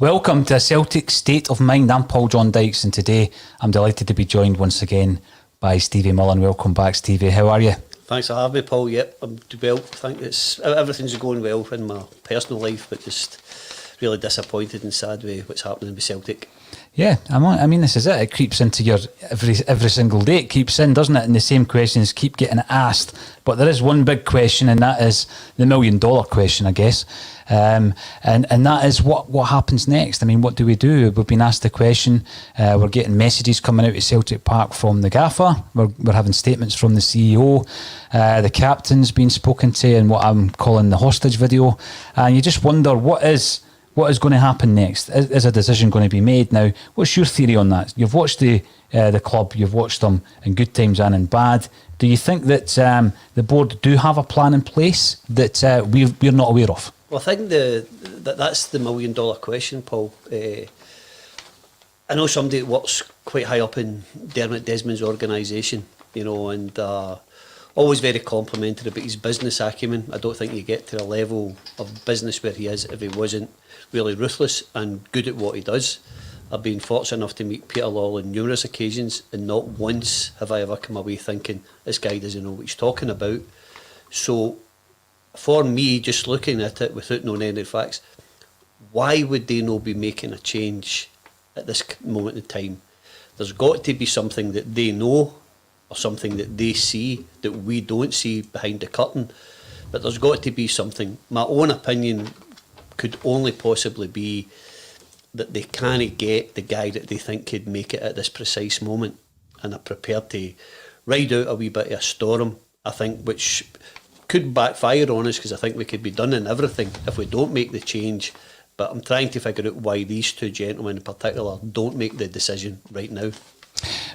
Welcome to Celtic State of Mind. I'm Paul John Dykes, and today I'm delighted to be joined once again by Stevie Mullen. Welcome back, Stevie. How are you? Thanks for having me, Paul. Yep, I'm well. I think everything's going well in my personal life, but just really disappointed and sad with what's happening with Celtic. Yeah, I mean, this is it. It creeps into your every single day. It creeps in, doesn't it? And the same questions keep getting asked. But there is one big question, and that is the $1 million question, I guess. And that is what happens next. I mean, what do we do? We've been asked the question. We're getting messages coming out of Celtic Park from the gaffer. We're having statements from the CEO. The captain's been spoken to in what I'm calling the hostage video. And you just wonder, what is going to happen next? Is a decision going to be made? Now, what's your theory on that? You've watched the club, you've watched them in good times and in bad. Do you think that the board do have a plan in place that we're not aware of? Well, I think that's the $1 million question, Paul. I know somebody that works quite high up in Dermot Desmond's organisation, and always very complimentary about his business acumen. I don't think you get to the level of business where he is if he wasn't really ruthless and good at what he does. I've been fortunate enough to meet Peter Lawwell on numerous occasions, and not once have I ever come away thinking this guy doesn't know what he's talking about. So for me, just looking at it without knowing any facts, why would they not be making a change at this moment in time? There's got to be something that they know or something that they see that we don't see behind the curtain. But there's got to be something. My own opinion could only possibly be that they can't get the guy that they think could make it at this precise moment, and are prepared to ride out a wee bit of a storm, I think, which could backfire on us, because I think we could be done in everything if we don't make the change. But I'm trying to figure out why these two gentlemen in particular don't make the decision right now.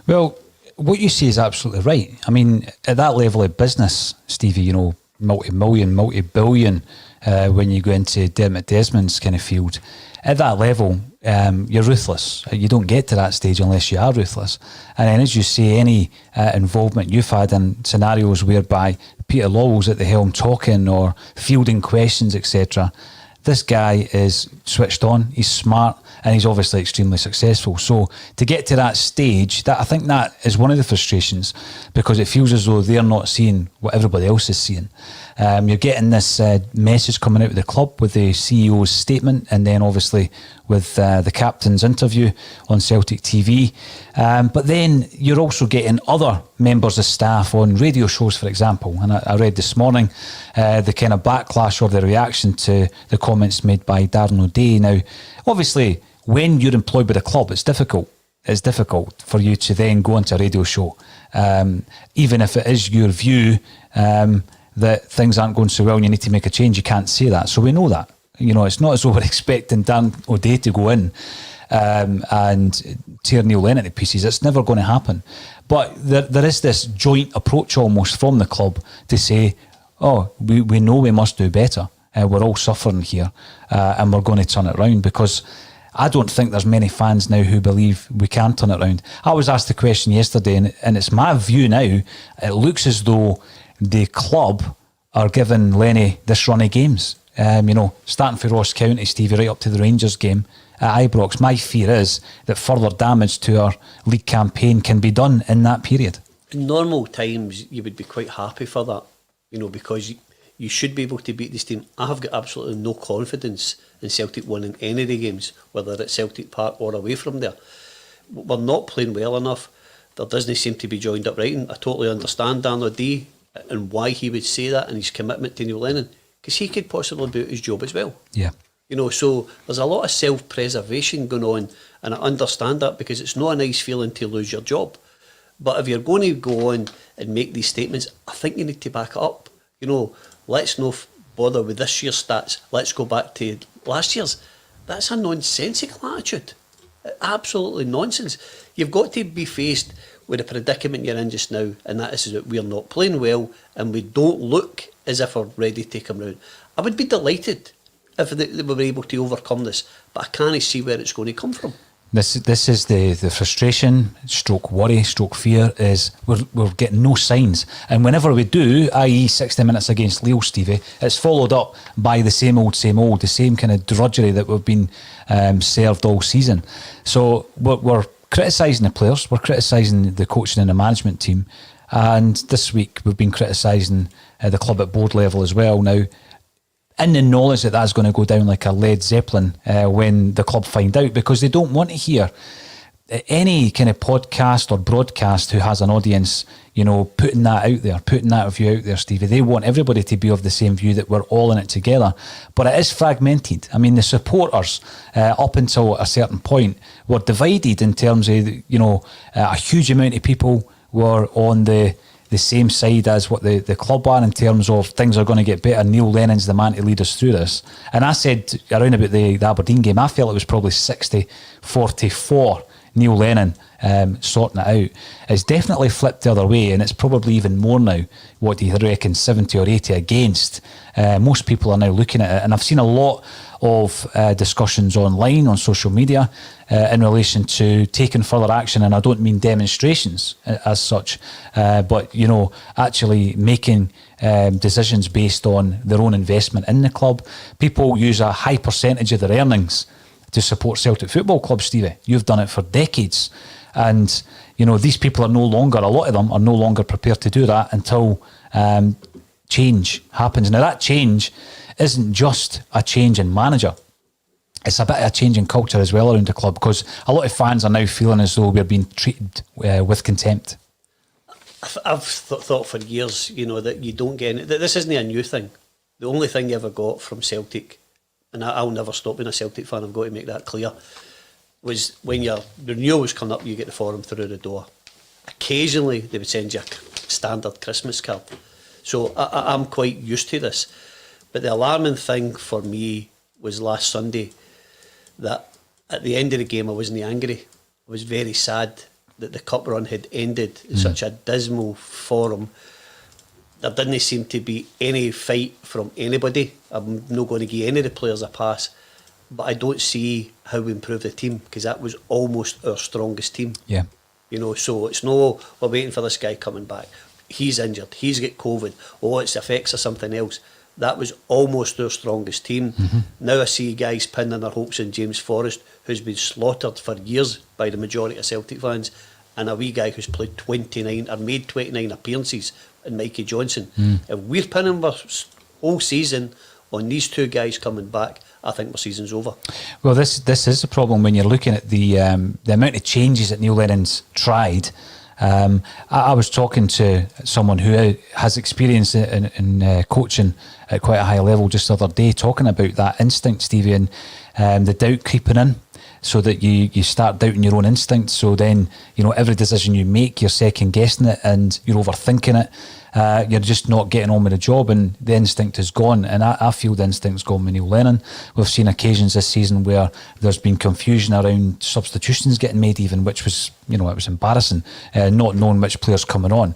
Well, what you say is absolutely right. I mean, at that level of business, Stevie, multi-million, multi-billion, when you go into Dermot Desmond's kind of field, at that level, you're ruthless. You don't get to that stage unless you are ruthless. And then, as you say, any involvement you've had in scenarios whereby Peter Lawwell's at the helm talking or fielding questions, etc., this guy is switched on, he's smart, and he's obviously extremely successful. So to get to that stage, I think that is one of the frustrations, because it feels as though they're not seeing what everybody else is seeing. You're getting this message coming out of the club with the CEO's statement, and then obviously with the captain's interview on Celtic TV. But then you're also getting other members of staff on radio shows, for example. And I read this morning the kind of backlash or the reaction to the comments made by Darren O'Day. Now, obviously, when you're employed by the club, it's difficult. It's difficult for you to then go into a radio show, even if it is your view that things aren't going so well and you need to make a change. You can't say that. So we know that. It's not as though we're expecting Dan O'Day to go in and tear Neil Lennon to pieces. It's never going to happen. But there is this joint approach almost from the club to say, we know we must do better. We're all suffering here, and we're going to turn it around, because I don't think there's many fans now who believe we can turn it around. I was asked the question yesterday, and it's my view now, it looks as though the club are giving Lenny this run of games. Starting for Ross County, Stevie, right up to the Rangers game at Ibrox. My fear is that further damage to our league campaign can be done in that period. In normal times, you would be quite happy for that, because you should be able to beat this team. I have got absolutely no confidence in Celtic winning any of the games, whether at Celtic Park or away from there. We're not playing well enough. There doesn't seem to be joined up right, and I totally understand Dan O'Day and why he would say that, and his commitment to Neil Lennon, because he could possibly do his job as well. Yeah. So there's a lot of self-preservation going on, and I understand that, because it's not a nice feeling to lose your job. But if you're going to go on and make these statements, I think you need to back it up. Let's not bother with this year's stats. Let's go back to last year's. That's a nonsensical attitude. Absolutely nonsense. You've got to be faced with the predicament you're in just now, and that is that we're not playing well and we don't look as if we're ready to come round. I would be delighted if we were able to overcome this, but I can't see where it's going to come from. This is the frustration, stroke worry, stroke fear, is we're getting no signs. And whenever we do, i.e. 60 minutes against Lille, Stevie, it's followed up by the same old, the same kind of drudgery that we've been served all season. So we're criticising the players, we're criticising the coaching and the management team, and this week we've been criticising the club at board level as well. Now, in the knowledge that that's going to go down like a Led Zeppelin when the club find out, because they don't want to hear any kind of podcast or broadcast who has an audience, putting that out there, putting that view out there, Stevie. They want everybody to be of the same view, that we're all in it together. But it is fragmented. I mean, the supporters, up until a certain point, were divided in terms of, a huge amount of people were on the same side as what the club are in terms of things are going to get better. Neil Lennon's the man to lead us through this. And I said around about the Aberdeen game, I felt it was probably 60-44 Neil Lennon sorting it out. It's definitely flipped the other way, and it's probably even more now. What do you reckon, 70 or 80 against? Most people are now looking at it, and I've seen a lot of discussions online, on social media, in relation to taking further action, and I don't mean demonstrations as such, but actually making decisions based on their own investment in the club. People use a high percentage of their earnings to support Celtic Football Club, Stevie. You've done it for decades, and these people are no longer, a lot of them are no longer prepared to do that until change happens. Now, that change isn't just a change in manager. It's a bit of a change in culture as well around the club, because a lot of fans are now feeling as though we're being treated with contempt. I've thought for years, that you don't get it. This isn't a new thing. The only thing you ever got from Celtic, and I'll never stop being a Celtic fan, I've got to make that clear, was when your renewal was coming up, you get the form through the door. Occasionally, they would send you a standard Christmas card. So I'm quite used to this. But the alarming thing for me was last Sunday, that at the end of the game I wasn't angry. I was very sad that the cup run had ended in such a dismal form. There didn't seem to be any fight from anybody. I'm not going to give any of the players a pass, but I don't see how we improve the team, because that was almost our strongest team. Yeah. So it's no, we're waiting for this guy coming back. He's injured, he's got COVID, it's the effects of something else. That was almost our strongest team. Now I see guys pinning their hopes in James Forrest, who's been slaughtered for years by the majority of Celtic fans, and a wee guy who's played 29 or made 29 appearances in Mikey Johnson. If we're pinning our whole season on these two guys coming back, I think our season's over. Well, this is the problem when you're looking at the amount of changes that Neil Lennon's tried. I was talking to someone who has experience in coaching at quite a high level just the other day, talking about that instinct, Stevie, and the doubt creeping in, so that you start doubting your own instincts. So then, every decision you make, you're second guessing it and you're overthinking it. You're just not getting on with the job, and the instinct is gone. And I feel the instinct's gone with Neil Lennon. We've seen occasions this season where there's been confusion around substitutions getting made, even, which was, it was embarrassing, not knowing which player's coming on.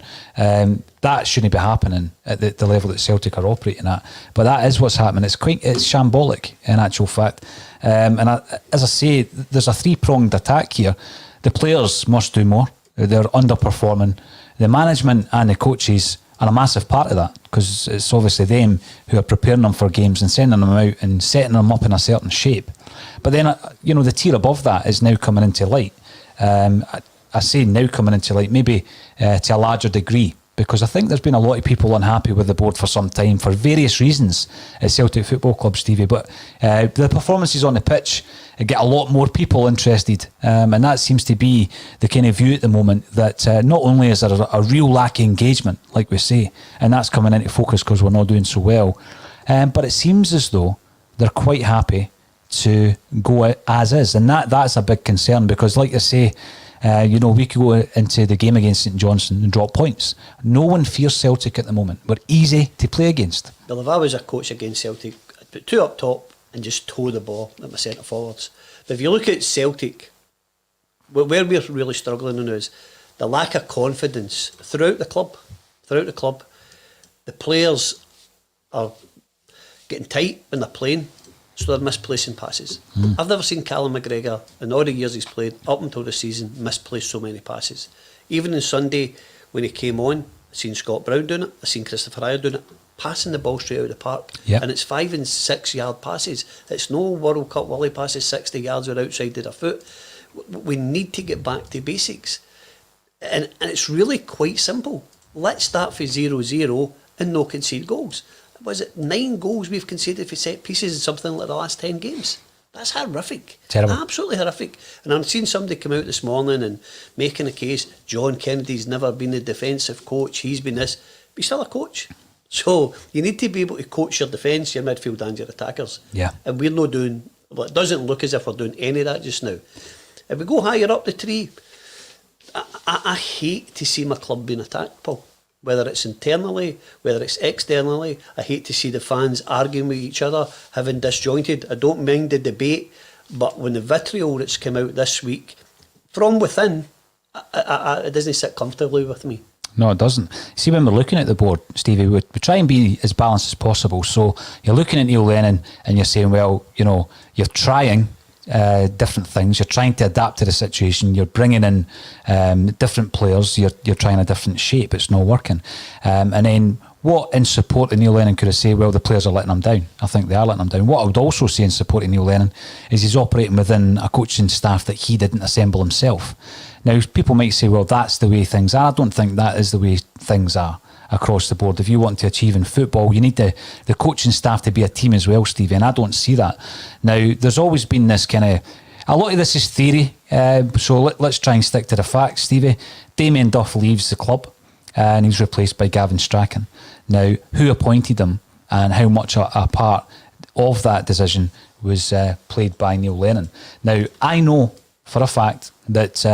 That shouldn't be happening at the level that Celtic are operating at. But that is what's happening. It's shambolic in actual fact. As I say, there's a three-pronged attack here. The players must do more. They're underperforming. The management and the coaches are a massive part of that, because it's obviously them who are preparing them for games and sending them out and setting them up in a certain shape. But then, the tier above that is now coming into light. I say now coming into light, maybe to a larger degree, because I think there's been a lot of people unhappy with the board for some time for various reasons at Celtic Football Club, Stevie. But the performances on the pitch get a lot more people interested, and that seems to be the kind of view at the moment, that not only is there a real lack of engagement, like we say, and that's coming into focus because we're not doing so well, but it seems as though they're quite happy to go as is, and that's a big concern, because like I say, we could go into the game against St Johnstone and drop points. No one fears Celtic at the moment. We're easy to play against. Well, if I was a coach against Celtic, I'd put two up top and just toe the ball at my centre forwards. But if you look at Celtic, where we're really struggling now is the lack of confidence throughout the club. The players are getting tight when they're playing. So they're misplacing passes. I've never seen Callum McGregor, in all the years he's played, up until the season, misplace so many passes. Even on Sunday, when he came on, I seen Scott Brown doing it, I seen Christopher Ayer doing it, passing the ball straight out of the park. Yep. And it's 5 and 6 yard passes. It's no World Cup Willie passes 60 yards or outside of their foot. We need to get back to basics. And it's really quite simple. Let's start for 0-0 and no concede goals. Was it 9 goals we've conceded for set pieces in something like the last 10 games? That's horrific. Terrible. Absolutely horrific. And I'm seeing somebody come out this morning and making a case, John Kennedy's never been a defensive coach, he's been this. But he's still a coach. So you need to be able to coach your defence, your midfield and your attackers. Yeah. And we're not doing, well, it doesn't look as if we're doing any of that just now. If we go higher up the tree, I hate to see my club being attacked, Paul. Whether it's internally, whether it's externally, I hate to see the fans arguing with each other, having disjointed. I don't mind the debate, but when the vitriol that's come out this week, from within, it doesn't sit comfortably with me. No, it doesn't. See, when we're looking at the board, Stevie, we try and be as balanced as possible. So you're looking at Neil Lennon and you're saying, well, you know, you're trying different things. You're trying to adapt to the situation. You're bringing in different players. You're trying a different shape. It's not working. And then what in support of Neil Lennon could I say? Well, the players are letting him down. I think they are letting him down. What I would also say in support of Neil Lennon is he's operating within a coaching staff that he didn't assemble himself. Now, people might say, well, that's the way things are. I don't think that is the way things are across the board. If you want to achieve in football, you need the coaching staff to be a team as well, Stevie, and I don't see that. Now, there's always been this kind of, a lot of this is theory, so let's try and stick to the facts, Stevie. Damien Duff leaves the club and he's replaced by Gavin Strachan. Now, who appointed him and how much a part of that decision was played by Neil Lennon? Now, I know for a fact that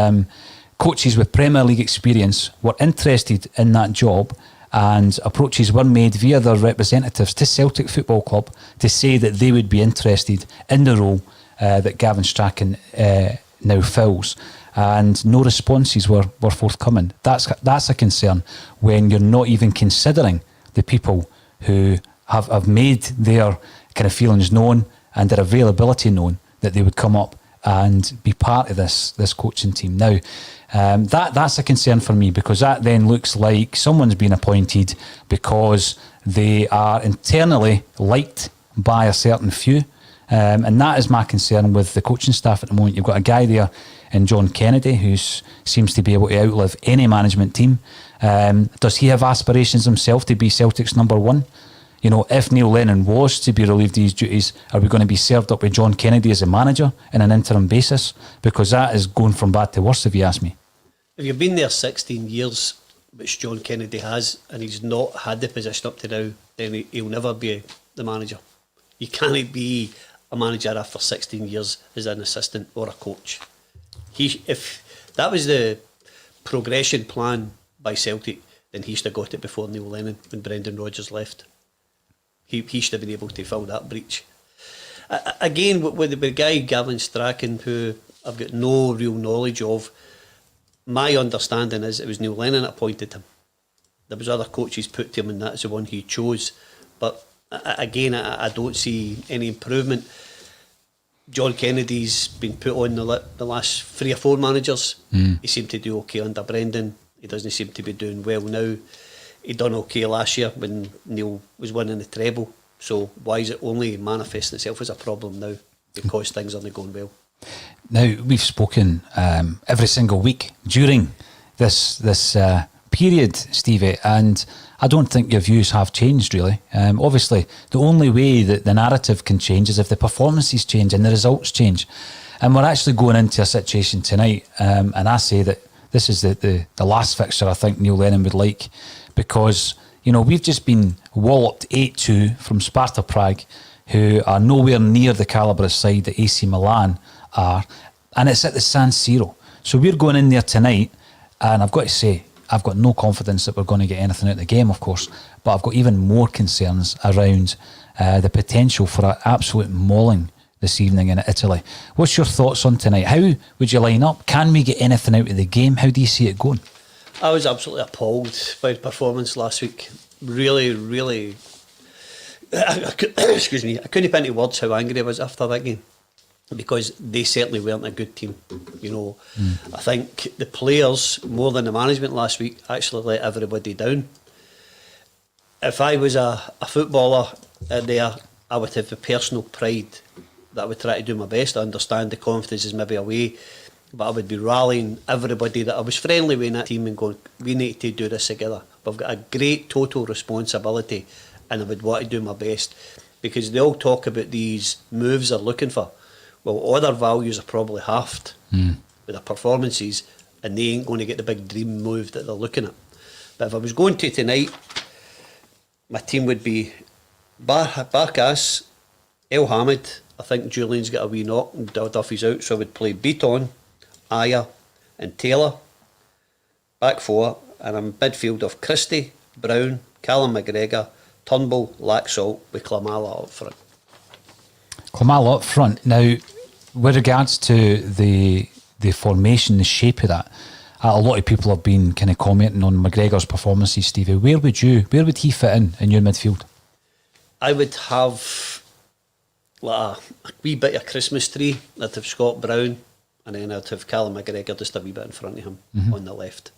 coaches with Premier League experience were interested in that job, and approaches were made via their representatives to Celtic Football Club to say that they would be interested in the role that Gavin Strachan now fills, and no responses were forthcoming. That's a concern when you're not even considering the people who have made their kind of feelings known and their availability known that they would come up and be part of this coaching team. Now, that's a concern for me, because that then looks like someone's been appointed because they are internally liked by a certain few, and that is my concern with the coaching staff at the moment. You've got a guy there in John Kennedy who seems to be able to outlive any management team. Does he have aspirations himself to be Celtic's number one? You know, if Neil Lennon was to be relieved of his duties, are we going to be served up with John Kennedy as a manager in an interim basis? Because that is going from bad to worse, if you ask me. If you've been there 16 years, which John Kennedy has, and he's not had the position up to now, then he'll never be the manager. You can't be a manager after 16 years as an assistant or a coach. If that was the progression plan by Celtic, then he should have got it before Neil Lennon when Brendan Rodgers left. He should have been able to fill that breach. Again, with the guy Gavin Strachan, who I've got no real knowledge of, my understanding is it was Neil Lennon that appointed him. There was other coaches put to him, and that's the one he chose. But again, I don't see any improvement. John Kennedy's been put on the last 3 or 4 managers. He seemed to do okay under Brendan. He doesn't seem to be doing well now. He done okay last year when Neil was winning the treble. So why is it only manifesting itself as a problem now? Because things aren't going well. Now, we've spoken every single week during this period, Stevie, and I don't think your views have changed really. Obviously, the only way that the narrative can change is if the performances change and the results change. And we're actually going into a situation tonight, and I say that this is the last fixture I think Neil Lennon would like, because, you know, we've just been walloped 8-2 from Sparta Prague, who are nowhere near the calibre of side that AC Milan are, and it's at the San Siro. So we're going in there tonight, and I've got to say, I've got no confidence that we're going to get anything out of the game, of course, but I've got even more concerns around the potential for an absolute mauling this evening in Italy. What's your thoughts on tonight? How would you line up? Can we get anything out of the game? How do you see it going? I was absolutely appalled by the performance last week. Really, really. excuse me, I couldn't put into words how angry I was after that game, because they certainly weren't a good team. You know, I think the players, more than the management last week, actually let everybody down. If I was a footballer there, I would have the personal pride that I would try to do my best. I understand the confidence is maybe away, but I would be rallying everybody that I was friendly with in that team and going, we need to do this together. We've got a great total responsibility, and I would want to do my best, because they all talk about these moves they're looking for. Well, other values are probably halved with their performances, and they ain't going to get the big dream move that they're looking at. But if I was going to tonight, my team would be Barkas, El Hamid. I think Julian's got a wee knock and Duffy's out, so I would play Beaton, Aya and Taylor. Back four, and I'm midfield of Christie, Brown, Callum McGregor, Turnbull, Laxalt with Klamala up front. Klamala up front. Now, with regards to the formation, the shape of that, a lot of people have been kind of commenting on McGregor's performances, Stevie. Where would he fit in your midfield? I would have like a wee bit of Christmas tree. I'd have Scott Brown, and then I'd have Callum McGregor just a wee bit in front of him on the left.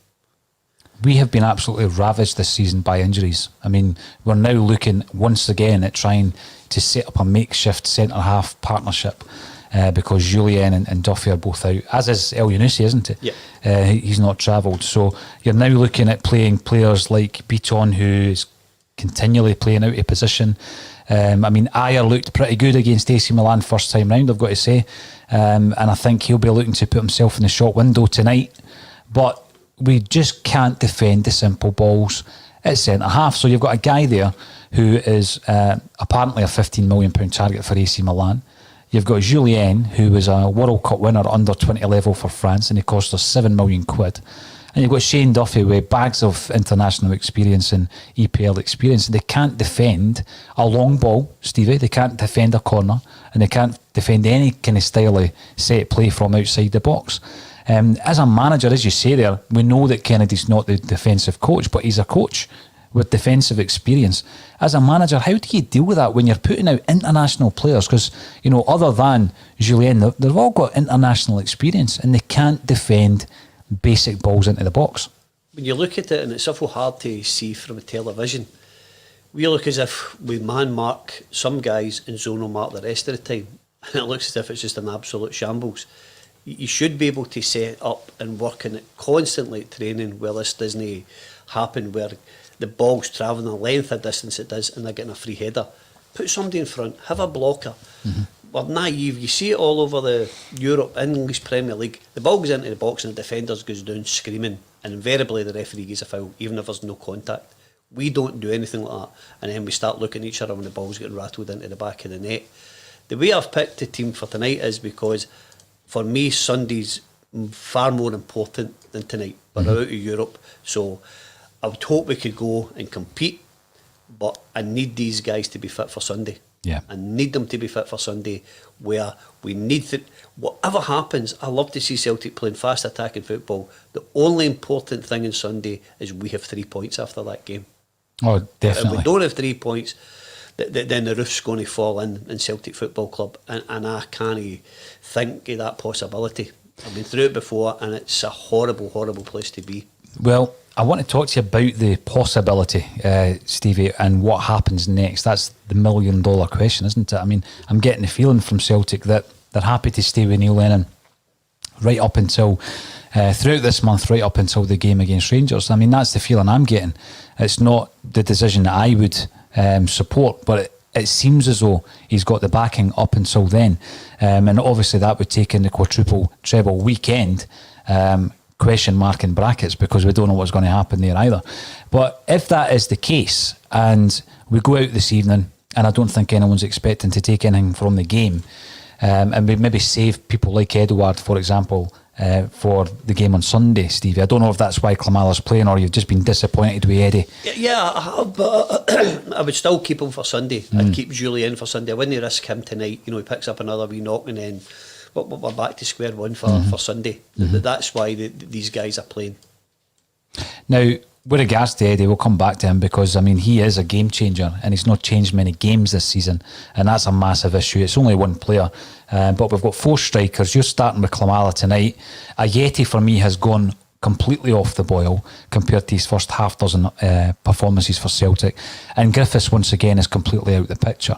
We have been absolutely ravaged this season by injuries. I mean, we're now looking once again at trying to set up a makeshift centre-half partnership because Julien and Duffy are both out, as is El Yunusi, isn't it? Yeah. He's not travelled. So you're now looking at playing players like Beaton, who is continually playing out of position. I mean, Ayer looked pretty good against AC Milan first time round, I've got to say. And I think he'll be looking to put himself in the shot window tonight. But we just can't defend the simple balls at centre-half. So you've got a guy there who is apparently a £15 million target for AC Milan. You've got Julien, who was a World Cup winner under 20 level for France, and he cost us £7 million. And you've got Shane Duffy with bags of international experience and EPL experience, and they can't defend a long ball, Stevie. They can't defend a corner, and they can't defend any kind of style of set play from outside the box. As a manager, as you say there, we know that Kennedy's not the defensive coach, but he's a coach with defensive experience. As a manager, how do you deal with that when you're putting out international players? Because, you know, other than Julien, they've all got international experience, and they can't defend basic balls into the box. When you look at it, and it's awful hard to see from a television, we look as if we man mark some guys and zonal mark the rest of the time, and it looks as if it's just an absolute shambles. You should be able to set up and work in it constantly at training where this doesn't happen, where the ball's travelling the length of distance it does and they're getting a free header. Put somebody in front, have a blocker. We're naive. You see it all over the Europe, English Premier League. The ball goes into the box and the defenders goes down screaming, and invariably the referee gives a foul, even if there's no contact. We don't do anything like that, and then we start looking at each other when the ball's getting rattled into the back of the net. The way I've picked the team for tonight is because, for me, Sunday's far more important than tonight. We're out of Europe, so I would hope we could go and compete, but I need these guys to be fit for Sunday. Yeah. I need them to be fit for Sunday, where we need to, whatever happens, I love to see Celtic playing fast attacking football. The only important thing on Sunday is we have 3 points after that game. Oh, definitely. If we don't have 3 points, then the roof's going to fall in Celtic Football Club, and I can't think of that possibility. I've been through it before, and it's a horrible, horrible place to be. Well, I want to talk to you about the possibility, Stevie, and what happens next. That's the $1 million question, isn't it? I mean, I'm getting the feeling from Celtic that they're happy to stay with Neil Lennon right up until throughout this month, right up until the game against Rangers. I mean, that's the feeling I'm getting. It's not the decision that I would support, but it seems as though he's got the backing up until then. And obviously that would take in the quadruple treble weekend, question mark in brackets, because we don't know what's going to happen there either. But if that is the case, and we go out this evening, and I don't think anyone's expecting to take anything from the game, and we maybe save people like Edouard, for example, for the game on Sunday, Stevie. I don't know if that's why Klamala's playing, or you've just been disappointed with Eddie. Yeah, but I would still keep him for Sunday. I'd keep Julien for Sunday. I wouldn't risk him tonight. You know, he picks up another wee knock, and then we're back to square one for Sunday. That's why these guys are playing. Now, with regards to Eddie, we'll come back to him because, I mean, he is a game changer and he's not changed many games this season, and that's a massive issue. It's only one player, but we've got 4 strikers. You're starting with Klimala tonight. Ajeti, for me, has gone completely off the boil compared to his first half dozen performances for Celtic, and Griffiths, once again, is completely out the picture.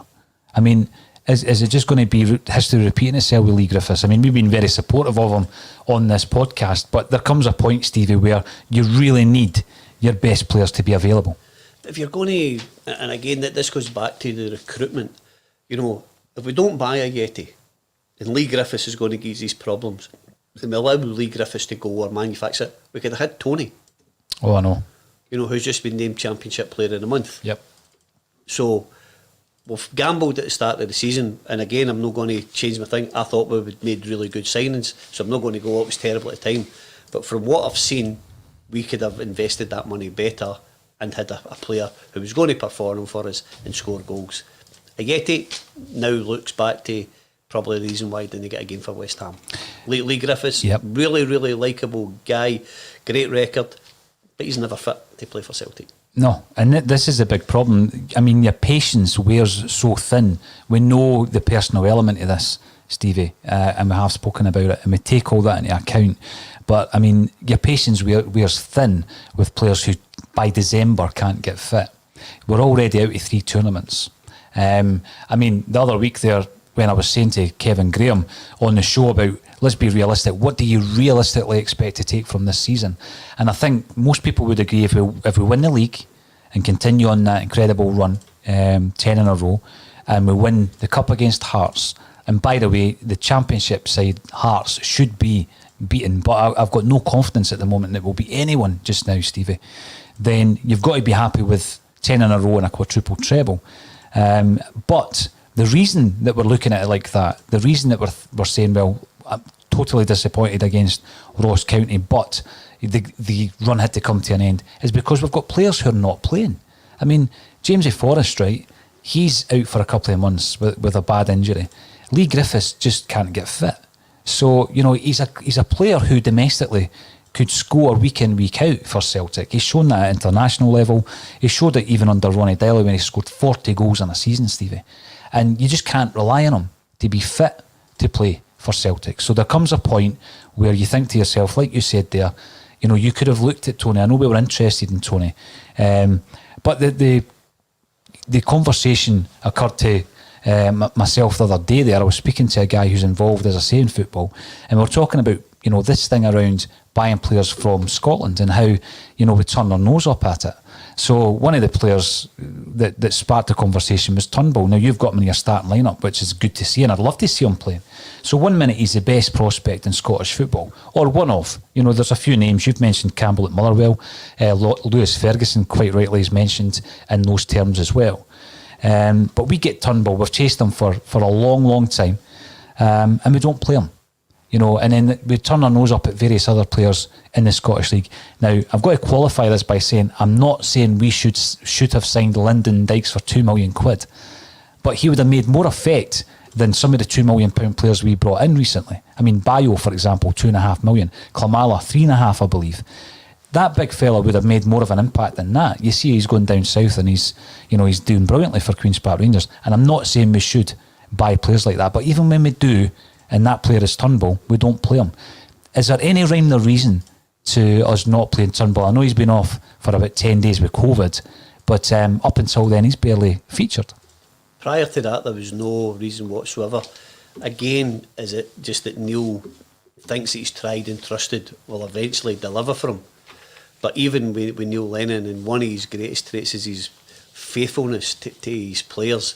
I mean, is it just going to be history repeating itself with Lee Griffiths? I mean, we've been very supportive of him on this podcast, but there comes a point, Stevie, where you really need your best players to be available. If you're going to, and again, this goes back to the recruitment, you know, if we don't buy a Yeti, and Lee Griffiths is going to give us these problems, and we allow Lee Griffiths to go or manufacture it, we could have had Tony. Oh, I know. You know, who's just been named Championship Player of the Month. Yep. So, we've gambled at the start of the season, and again, I'm not going to change my thing. I thought we would made really good signings, so I'm not going to go, it was terrible at the time. But from what I've seen, we could have invested that money better and had a player who was going to perform for us and score goals. Ajeti now looks back to probably the reason why didn't get a game for West Ham. Lee Griffiths, yep. Really, really likeable guy, great record, but he's never fit to play for Celtic. No, and this is a big problem. I mean, your patience wears so thin. We know the personal element of this, Stevie, and we have spoken about it, and we take all that into account. But, I mean, your patience wears thin with players who, by December, can't get fit. We're already out of 3 tournaments. I mean, the other week there, when I was saying to Kevin Graham on the show about, let's be realistic, what do you realistically expect to take from this season? And I think most people would agree if we win the league and continue on that incredible run, 10 in a row, and we win the Cup against Hearts, and by the way, the Championship side, Hearts, should be beaten, but I've got no confidence at the moment that will be anyone just now, Stevie, then you've got to be happy with 10 in a row and a quadruple treble. But the reason that we're looking at it like that, the reason that we're saying, well, I'm totally disappointed against Ross County, but the run had to come to an end, is because we've got players who are not playing. I mean, Jamesy Forrest, right, he's out for a couple of months with a bad injury. Lee Griffiths just can't get fit. So, you know, he's a player who domestically could score week in, week out for Celtic. He's shown that at international level. He showed it even under Ronnie Deila when he scored 40 goals in a season, Stevie. And you just can't rely on him to be fit to play for Celtic. So there comes a point where you think to yourself, like you said there, you know, you could have looked at Tony. I know we were interested in Tony. But the conversation occurred to myself the other day there. I was speaking to a guy who's involved, as I say, in football, and we were talking about, you know, this thing around buying players from Scotland and how, you know, we turn our nose up at it. So one of the players that sparked the conversation was Turnbull. Now, you've got him in your starting lineup, which is good to see, and I'd love to see him playing. So 1 minute he's the best prospect in Scottish football, or one of. You know, there's a few names. You've mentioned Campbell at Motherwell. Lewis Ferguson, quite rightly, is mentioned in those terms as well. But we get Turnbull. We've chased him for a long, long time, and we don't play him. You know, and then we turn our nose up at various other players in the Scottish League. Now, I've got to qualify this by saying I'm not saying we should have signed Lyndon Dykes for £2 million, but he would have made more effect than some of the £2 million players we brought in recently. I mean, Bayo, for example, £2.5 million. Klimala, £3.5 I believe. That big fella would have made more of an impact than that. You see, he's going down south and he's doing brilliantly for Queen's Park Rangers. And I'm not saying we should buy players like that, but even when we do, and that player is Turnbull, we don't play him. Is there any rhyme or reason to us not playing Turnbull? I know he's been off for about 10 days with COVID, but up until then, he's barely featured. Prior to that, there was no reason whatsoever. Again, is it just that Neil thinks that he's tried and trusted will eventually deliver for him? But even with Neil Lennon, and one of his greatest traits is his faithfulness to his players,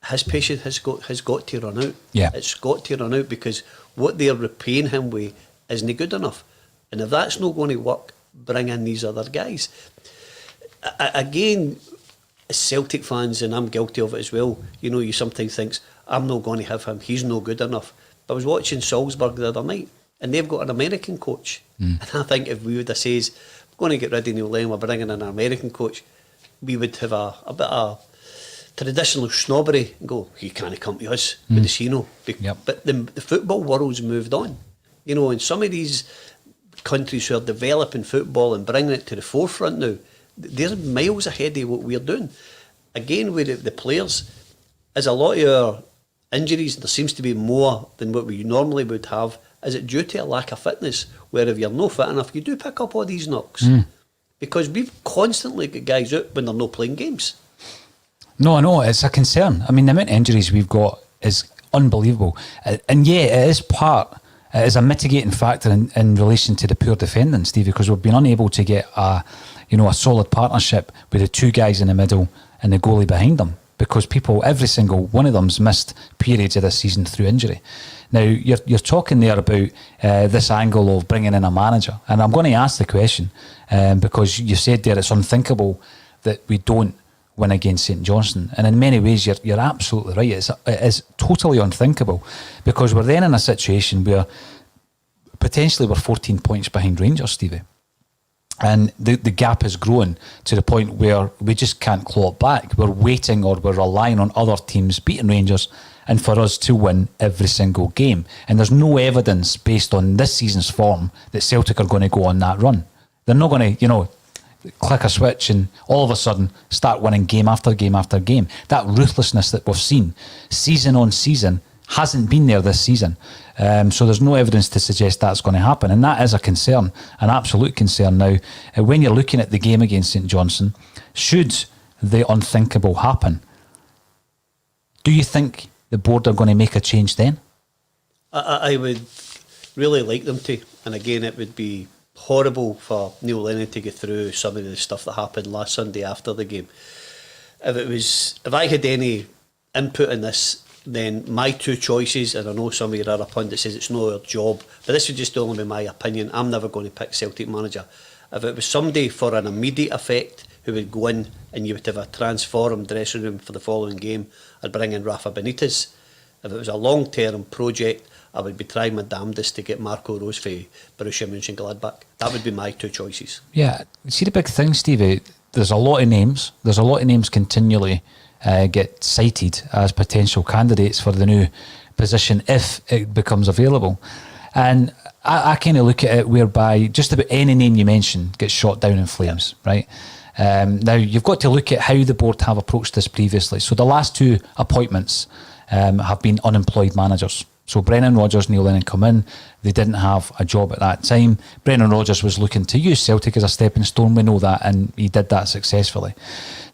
his patience has got to run out. Yeah. It's got to run out because what they're repaying him with isn't good enough. And if that's not going to work, bring in these other guys. Again, as Celtic fans, and I'm guilty of it as well, you know, you sometimes think, I'm not going to have him, he's no good enough. But I was watching Salzburg the other night, and they've got an American coach. And I think if we would have said, we're going to get rid of Neil Lennon, we're bringing in an American coach, we would have a bit of traditional snobbery and go, he can't come to us with the Sino. Yep. But the football world's moved on. You know, in some of these countries who are developing football and bringing it to the forefront now, they're miles ahead of what we're doing. Again, with the players, as a lot of our injuries, there seems to be more than what we normally would have. Is it due to a lack of fitness, where if you're not fit enough, you do pick up all these knocks? Because we've constantly got guys out when they're not playing games. No, I know, it's a concern. I mean, the amount of injuries we've got is unbelievable. And yeah, it is a mitigating factor in relation to the poor defending, Stevie, because we've been unable to get a solid partnership with the two guys in the middle and the goalie behind them, because every single one of them's missed periods of this season through injury. Now, you're talking there about this angle of bringing in a manager, and I'm going to ask the question because you said there it's unthinkable that we don't win against St Johnstone, and in many ways you're absolutely right. It is totally unthinkable, because we're then in a situation where potentially we're 14 points behind Rangers, Stevie, and the gap is growing to the point where we just can't claw it back. We're waiting, or we're relying on other teams beating Rangers and for us to win every single game, and there's no evidence based on this season's form that Celtic are going to go on that run. They're not going to click a switch and all of a sudden start winning game after game after game. That ruthlessness that we've seen season on season hasn't been there this season. So there's no evidence to suggest that's going to happen. And that is a concern, an absolute concern. Now, when you're looking at the game against St Johnstone, should the unthinkable happen, do you think the board are going to make a change then? I would really like them to. And again, it would be horrible for Neil Lennon to go through some of the stuff that happened last Sunday after the game. If I had any input in this, then my two choices, and I know some of your other pundits says it's not our job, but this would just only be my opinion. I'm never going to pick Celtic manager. If it was somebody for an immediate effect who would go in and you would have a transformed dressing room for the following game, I'd bring in Rafa Benitez. If it was a long-term project, I would be trying my damnedest to get Marco Rose for Borussia Mönchengladbach. That would be my two choices. Yeah. See the big thing, Stevie, there's a lot of names. There's a lot of names continually get cited as potential candidates for the new position if it becomes available. And I kind of look at it whereby just about any name you mention gets shot down in flames, right? Now, you've got to look at how the board have approached this previously. So the last two appointments have been unemployed managers. So Brendan Rodgers, Neil Lennon come in. They didn't have a job at that time. Brendan Rodgers was looking to use Celtic as a stepping stone. We know that, and he did that successfully.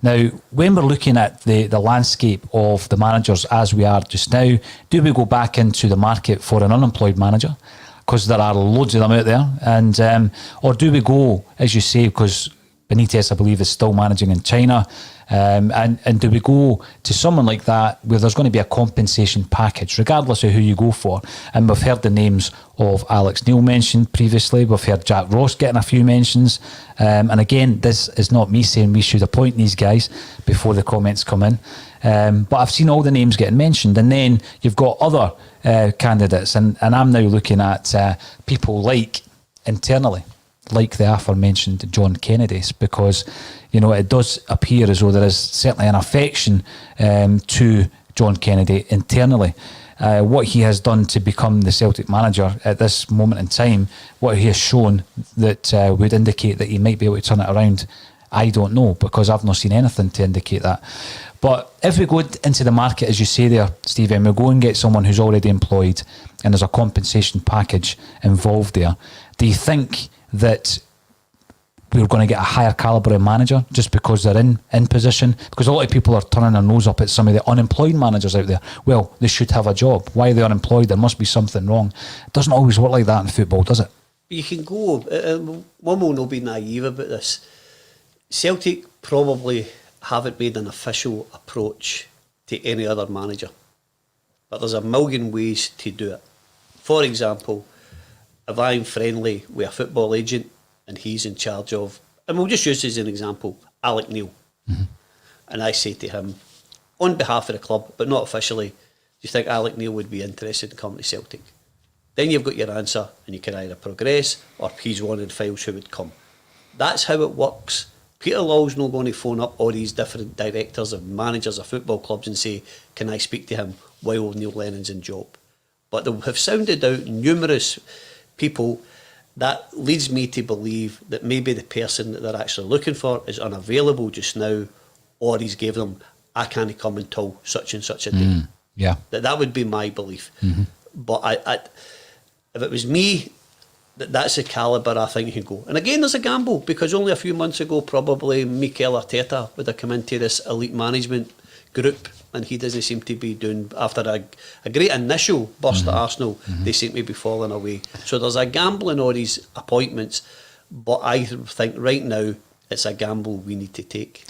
Now, when we're looking at the landscape of the managers as we are just now, do we go back into the market for an unemployed manager? Because there are loads of them out there. And or do we go, as you say, because Benitez, I believe, is still managing in China. And do we go to someone like that where there's going to be a compensation package, regardless of who you go for? And we've heard the names of Alex Neil mentioned previously. We've heard Jack Ross getting a few mentions. And again, this is not me saying we should appoint these guys before the comments come in. But I've seen all the names getting mentioned. And then you've got other candidates. And I'm now looking at people like internally, like the aforementioned John Kennedy's, because it does appear as though there is certainly an affection to John Kennedy internally. What he has done to become the Celtic manager at this moment in time, what he has shown that would indicate that he might be able to turn it around, I don't know, because I've not seen anything to indicate that. But if we go into the market, as you say there, Stevie, and we go and get someone who's already employed and there's a compensation package involved there, do you think that we're going to get a higher calibre of manager just because they're in position? Because a lot of people are turning their nose up at some of the unemployed managers out there. Well, they should have a job. Why are they unemployed? There must be something wrong. It doesn't always work like that in football, does it? You can go, one will not be naive about this. Celtic probably haven't made an official approach to any other manager, but there's a million ways to do it. For example, if I'm friendly with a football agent and he's in charge of, and we'll just use this as an example, Alec Neil, and I say to him, on behalf of the club, but not officially, do you think Alec Neil would be interested in coming to Celtic? Then you've got your answer, and you can either progress or he's one of the files who would come. That's how it works. Peter Law's not going to phone up all these different directors and managers of football clubs and say, can I speak to him while Neil Lennon's in job? But they have sounded out numerous people that leads me to believe that maybe the person that they're actually looking for is unavailable just now, or he's gave them, I can't come until such and such a day. Yeah. That would be my belief. But I if it was me, that's the calibre I think you can go. And again, there's a gamble, because only a few months ago, probably Mikel Arteta would have come into this elite management group, and he doesn't seem to be doing, after a great initial burst at Arsenal, they seem to be falling away. So there's a gamble in all these appointments, but I think right now it's a gamble we need to take.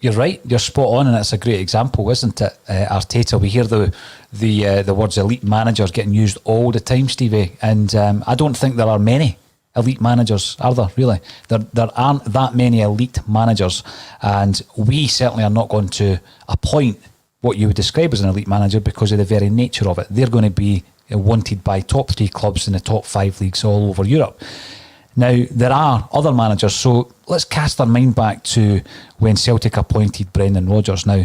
You're right. You're spot on, and it's a great example, isn't it? Arteta. We hear the words elite managers getting used all the time, Stevie, and I don't think there are many elite managers, are there? Really, there aren't that many elite managers, and we certainly are not going to appoint what you would describe as an elite manager because of the very nature of it. They're going to be wanted by top 3 clubs in the top 5 leagues all over Europe. Now, there are other managers, so let's cast our mind back to when Celtic appointed Brendan Rodgers. Now,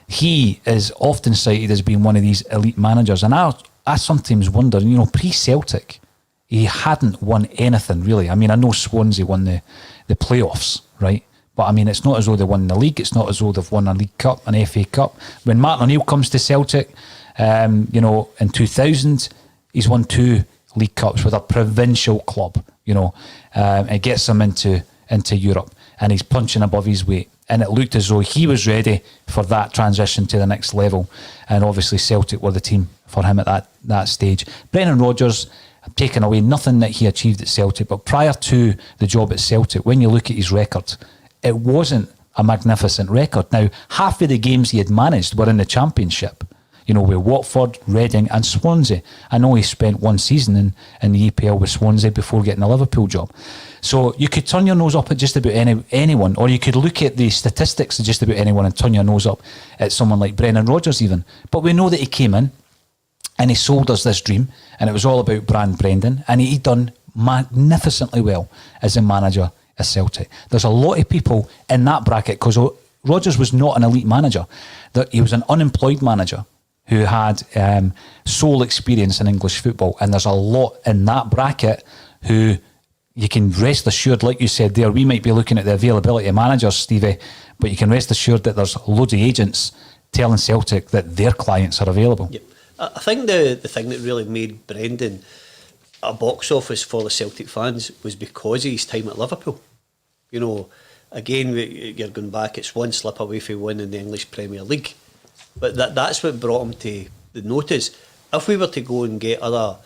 he is often cited as being one of these elite managers, and I sometimes wonder, pre-Celtic, he hadn't won anything, really. I mean, I know Swansea won the playoffs, right? But, I mean, it's not as though they won the league. It's not as though they've won a League Cup, an FA Cup. When Martin O'Neill comes to Celtic, in 2000, he's won 2 League Cups with a provincial club. It gets him into Europe, and he's punching above his weight. And it looked as though he was ready for that transition to the next level. And obviously Celtic were the team for him at that stage. Brendan Rodgers, taken away nothing that he achieved at Celtic, but prior to the job at Celtic, when you look at his record, it wasn't a magnificent record. Now, half of the games he had managed were in the Championship. With Watford, Reading and Swansea. I know he spent 1 season in the EPL with Swansea before getting the Liverpool job. So you could turn your nose up at just about anyone, or you could look at the statistics of just about anyone and turn your nose up at someone like Brendan Rodgers even. But we know that he came in and he sold us this dream, and it was all about brand Brendan, and he done magnificently well as a manager at Celtic. There's a lot of people in that bracket, because Rodgers was not an elite manager. He was an unemployed manager who had sole experience in English football. And there's a lot in that bracket who you can rest assured, like you said there, we might be looking at the availability of managers, Stevie, but you can rest assured that there's loads of agents telling Celtic that their clients are available. Yep. I think the thing that really made Brendan a box office for the Celtic fans was because of his time at Liverpool. Again, you're going back, it's one slip away from winning the English Premier League. But that's what brought him to the notice. If we were to go and get other,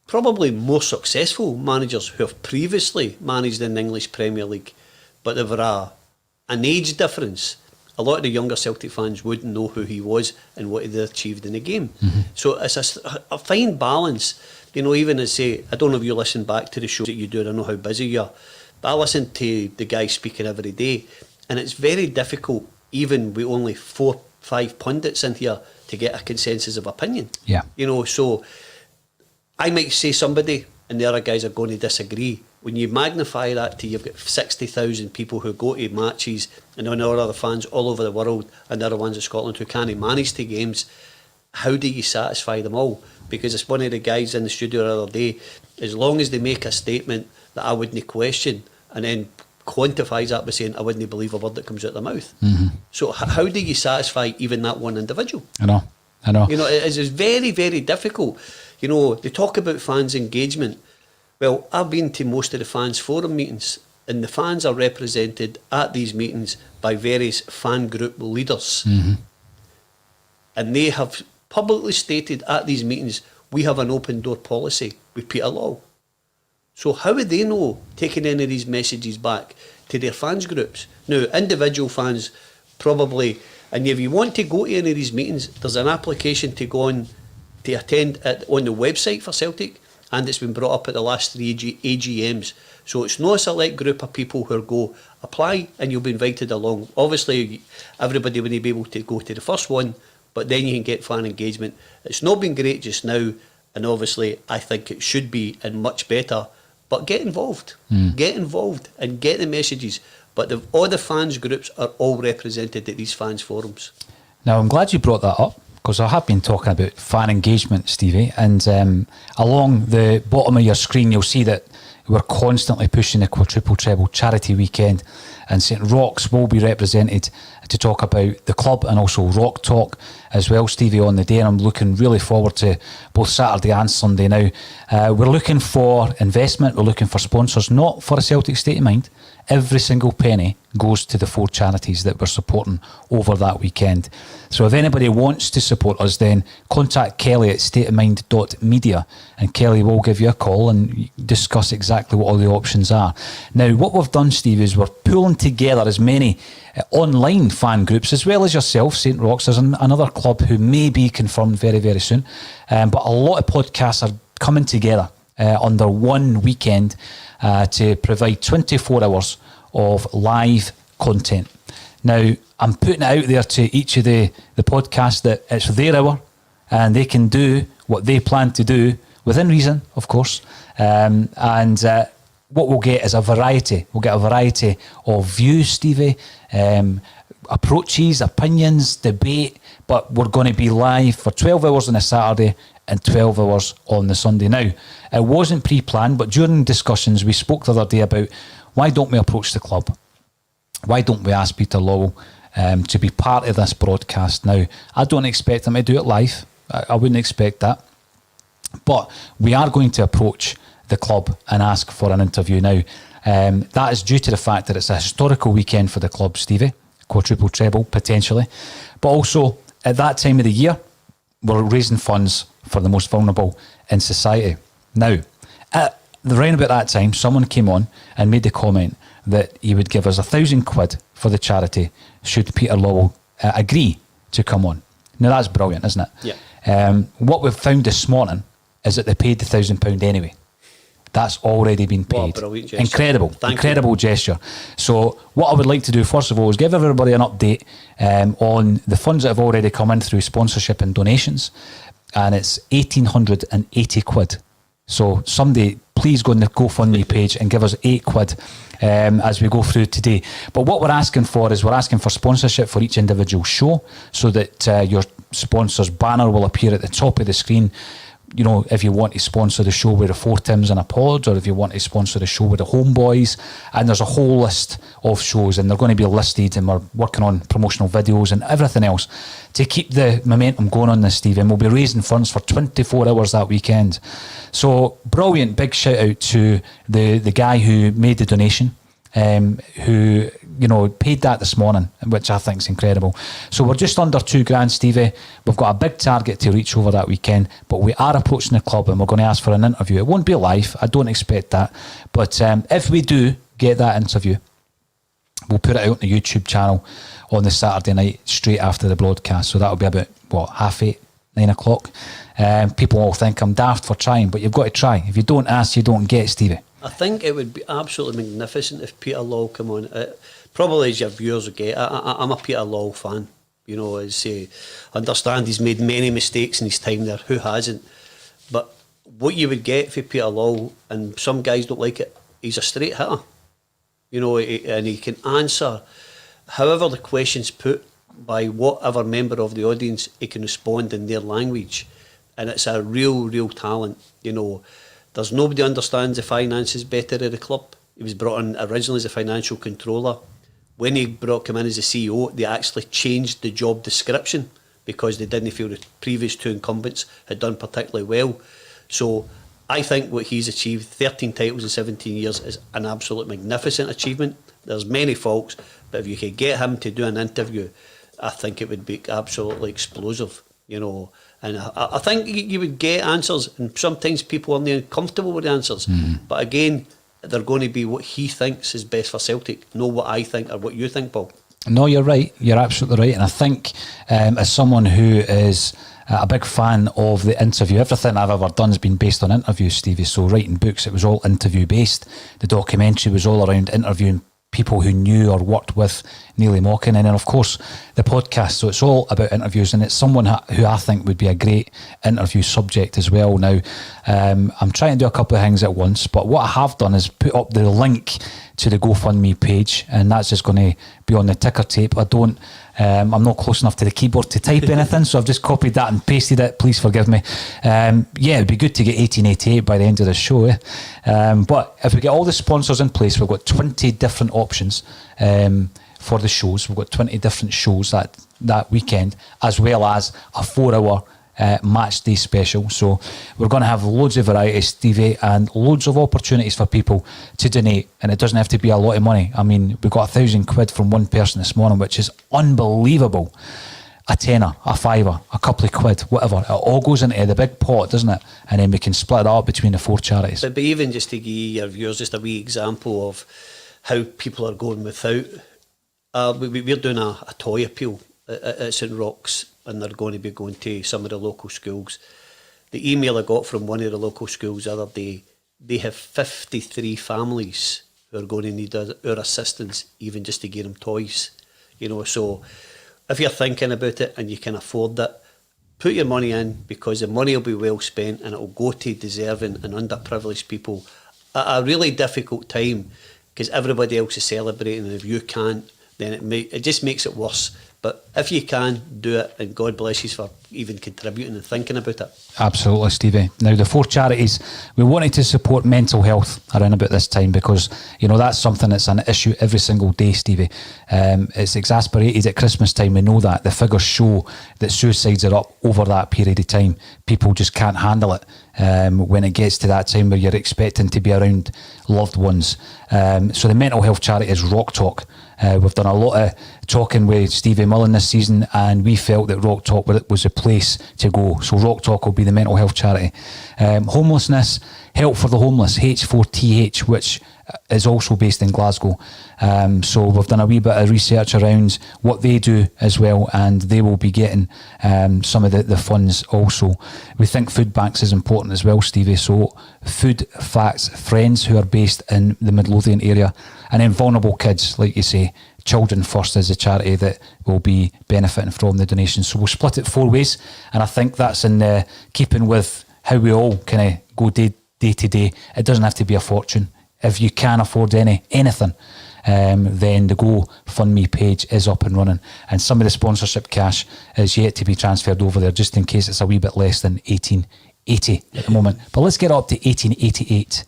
probably more successful managers who have previously managed in the English Premier League, but there were an age difference, a lot of the younger Celtic fans wouldn't know who he was and what he achieved in the game. So it's a fine balance. Even as say, I don't know if you listen back to the shows that you do, I don't know how busy you are, but I listen to the guy speaking every day, and it's very difficult, even with only 4-5 pundits in here, to get a consensus of opinion. Yeah. So I might say somebody and the other guys are going to disagree. When you magnify that to, you've got 60,000 people who go to matches, and then other fans all over the world, and the other ones in Scotland who can't manage to games. How do you satisfy them all? Because it's one of the guys in the studio the other day, as long as they make a statement that I wouldn't question, and then quantifies that by saying I wouldn't believe a word that comes out of their mouth. So how do you satisfy even that one individual? I know. It's very, very difficult. They talk about fans' engagement. Well, I've been to most of the fans' forum meetings, and the fans are represented at these meetings by various fan group leaders. And they have publicly stated at these meetings, we have an open door policy with Peter Law. So how would they know taking any of these messages back to their fans groups? Now, individual fans probably, and if you want to go to any of these meetings, there's an application to go on to attend on the website for Celtic, and it's been brought up at the last 3 AGMs. So it's not a select group of people who go, apply and you'll be invited along. Obviously, everybody wouldn't be able to go to the first one, but then you can get fan engagement. It's not been great just now, and obviously I think it should be and much better. But get involved. Get involved and get the messages. But all the fans groups are all represented at these fans forums. Now, I'm glad you brought that up, because I have been talking about fan engagement, Stevie, and along the bottom of your screen you'll see that we're constantly pushing the quadruple treble charity weekend, and St Roch's will be represented to talk about the club and also Rock Talk as well, Stevie, on the day. And I'm looking really forward to both Saturday and Sunday now. We're looking for investment, we're looking for sponsors, not for a Celtic State of Mind. Every single penny goes to the 4 charities that we're supporting over that weekend. So if anybody wants to support us, then contact Kelly at stateofmind.media, and Kelly will give you a call and discuss exactly what all the options are. Now, what we've done, Steve, is we're pulling together as many online fan groups as well as yourself, St Roch's. There's another club who may be confirmed very, very soon. But a lot of podcasts are coming together under one weekend to provide 24 hours of live content. Now, I'm putting it out there to each of the podcasts that it's their hour and they can do what they plan to do within reason, of course. What we'll get is a variety. We'll get a variety of views, Stevie, approaches, opinions, debate, but we're going to be live for 12 hours on a Saturday and 12 hours on the Sunday. Now, it wasn't pre-planned, but during discussions, we spoke the other day about why don't we approach the club? Why don't we ask Peter Lowell to be part of this broadcast? Now, I don't expect him to do it live. I wouldn't expect that. But we are going to approach the club and ask for an interview. Now, that is due to the fact that it's a historical weekend for the club, Stevie. Quadruple treble, potentially. But also, at that time of the year, we're raising funds for the most vulnerable in society. Now, at around about that time, someone came on and made the comment that he would give us £1,000 for the charity should Peter Lowell agree to come on. Now, that's brilliant, isn't it? Yeah. What we've found this morning is that they paid the £1,000 anyway. That's already been paid. What a brilliant gesture. Incredible gesture. So what I would like to do first of all is give everybody an update on the funds that have already come in through sponsorship and donations, and it's £1,880. So somebody please go on the GoFundMe page and give us £8 as we go through today. But what we're asking for is we're asking for sponsorship for each individual show, so that your sponsor's banner will appear at the top of the screen. You know, if you want to sponsor the show with the 4 Tims and a Pod, or if you want to sponsor the show with the Homeboys, and there's a whole list of shows, and they're going to be listed, and we're working on promotional videos and everything else to keep the momentum going on this, Steve, and we'll be raising funds for 24 hours that weekend. So brilliant, big shout out to the guy who made the donation, who, you know, paid that this morning, which I think is incredible. So we're just under £2,000, Stevie. We've got a big target to reach over that weekend, but we are approaching the club and we're going to ask for an interview. It won't be live, I don't expect that, but if we do get that interview, we'll put it out on the YouTube channel on the Saturday night straight after the broadcast. So that'll be about 8:30, 9 o'clock. People will think I'm daft for trying, but you've got to try. If you don't ask, you don't get, Stevie. I think it would be absolutely magnificent if Peter Lowell come on. Probably as your viewers will get, I'm a Peter Lowell fan. You know, as understand he's made many mistakes in his time there. Who hasn't? But what you would get for Peter Lowell, and some guys don't like it, he's a straight hitter. You know, and he can answer however the question's put by whatever member of the audience. He can respond in their language, and it's a real talent. You know, there's nobody understands the finances better at the club. He was brought in originally as a financial controller. When he came in as a CEO, they actually changed the job description because they didn't feel the previous 2 incumbents had done particularly well. So I think what he's achieved, 13 titles in 17 years, is an absolute magnificent achievement. There's many faults, but if you could get him to do an interview, I think it would be absolutely explosive, you know. And I think you would get answers, and sometimes people aren't uncomfortable with the answers. But again, they're going to be what he thinks is best for Celtic, not what I think or what you think, Paul. No, you're right. You're absolutely right. And I think as someone who is a big fan of the interview, everything I've ever done has been based on interviews, Stevie. So writing books, it was all interview based. The documentary was all around interviewing people who knew or worked with Neely Mockin, and then of course the podcast. So it's all about interviews, and it's someone who I think would be a great interview subject as well. Now I'm trying to do a couple of things at once, but what I have done is put up the link to the GoFundMe page, and that's just going to be on the ticker tape. I don't I'm not close enough to the keyboard to type anything, so I've just copied that and pasted it. Please forgive me. Yeah, it'd be good to get 1888 by the end of the show. But if we get all the sponsors in place, we've got 20 different options for the shows. We've got 20 different shows that weekend, as well as a 4-hour match day special. So we're going to have loads of variety, Stevie, and loads of opportunities for people to donate, and it doesn't have to be a lot of money. I mean, we got £1,000 from one person this morning, which is unbelievable. A tenner, a fiver, a couple of quid, whatever, it all goes into the big pot, doesn't it? And then we can split it up between the 4 charities. But even just to give your viewers just a wee example of how people are going without, we're doing a toy appeal at St Roch's, and they're going to be going to some of the local schools. The email I got from one of the local schools the other day, they have 53 families who are going to need our assistance, even just to get them toys. So if you're thinking about it and you can afford it, put your money in, because the money will be well spent and it will go to deserving and underprivileged people at a really difficult time, because everybody else is celebrating, and if you can't, then it just makes it worse. But if you can, do it, and God bless you for even contributing and thinking about it. Absolutely, Stevie. Now, the 4 charities, we wanted to support mental health around about this time, because, that's something that's an issue every single day, Stevie. It's exasperated at Christmas time, we know that. The figures show that suicides are up over that period of time. People just can't handle it when it gets to that time where you're expecting to be around loved ones. So the mental health charity is Rock Talk. We've done a lot of talking with Stevie Mullen this season, and we felt that Rock Talk was a place to go. So Rock Talk will be the mental health charity. Homelessness, Help for the Homeless, H4TH, which is also based in Glasgow. So we've done a wee bit of research around what they do as well, and they will be getting some of the funds also. We think food banks is important as well, Stevie. So Food Facts Friends, who are based in the Midlothian area, and then vulnerable kids, like you say. Children First is a charity that will be benefiting from the donations. So we'll split it 4 ways, and I think that's in keeping with how we all kind of go day to day. It doesn't have to be a fortune. If you can afford anything, then the GoFundMe page is up and running, and some of the sponsorship cash is yet to be transferred over there, just in case it's a wee bit less than 1880 at the moment. But let's get up to 1888.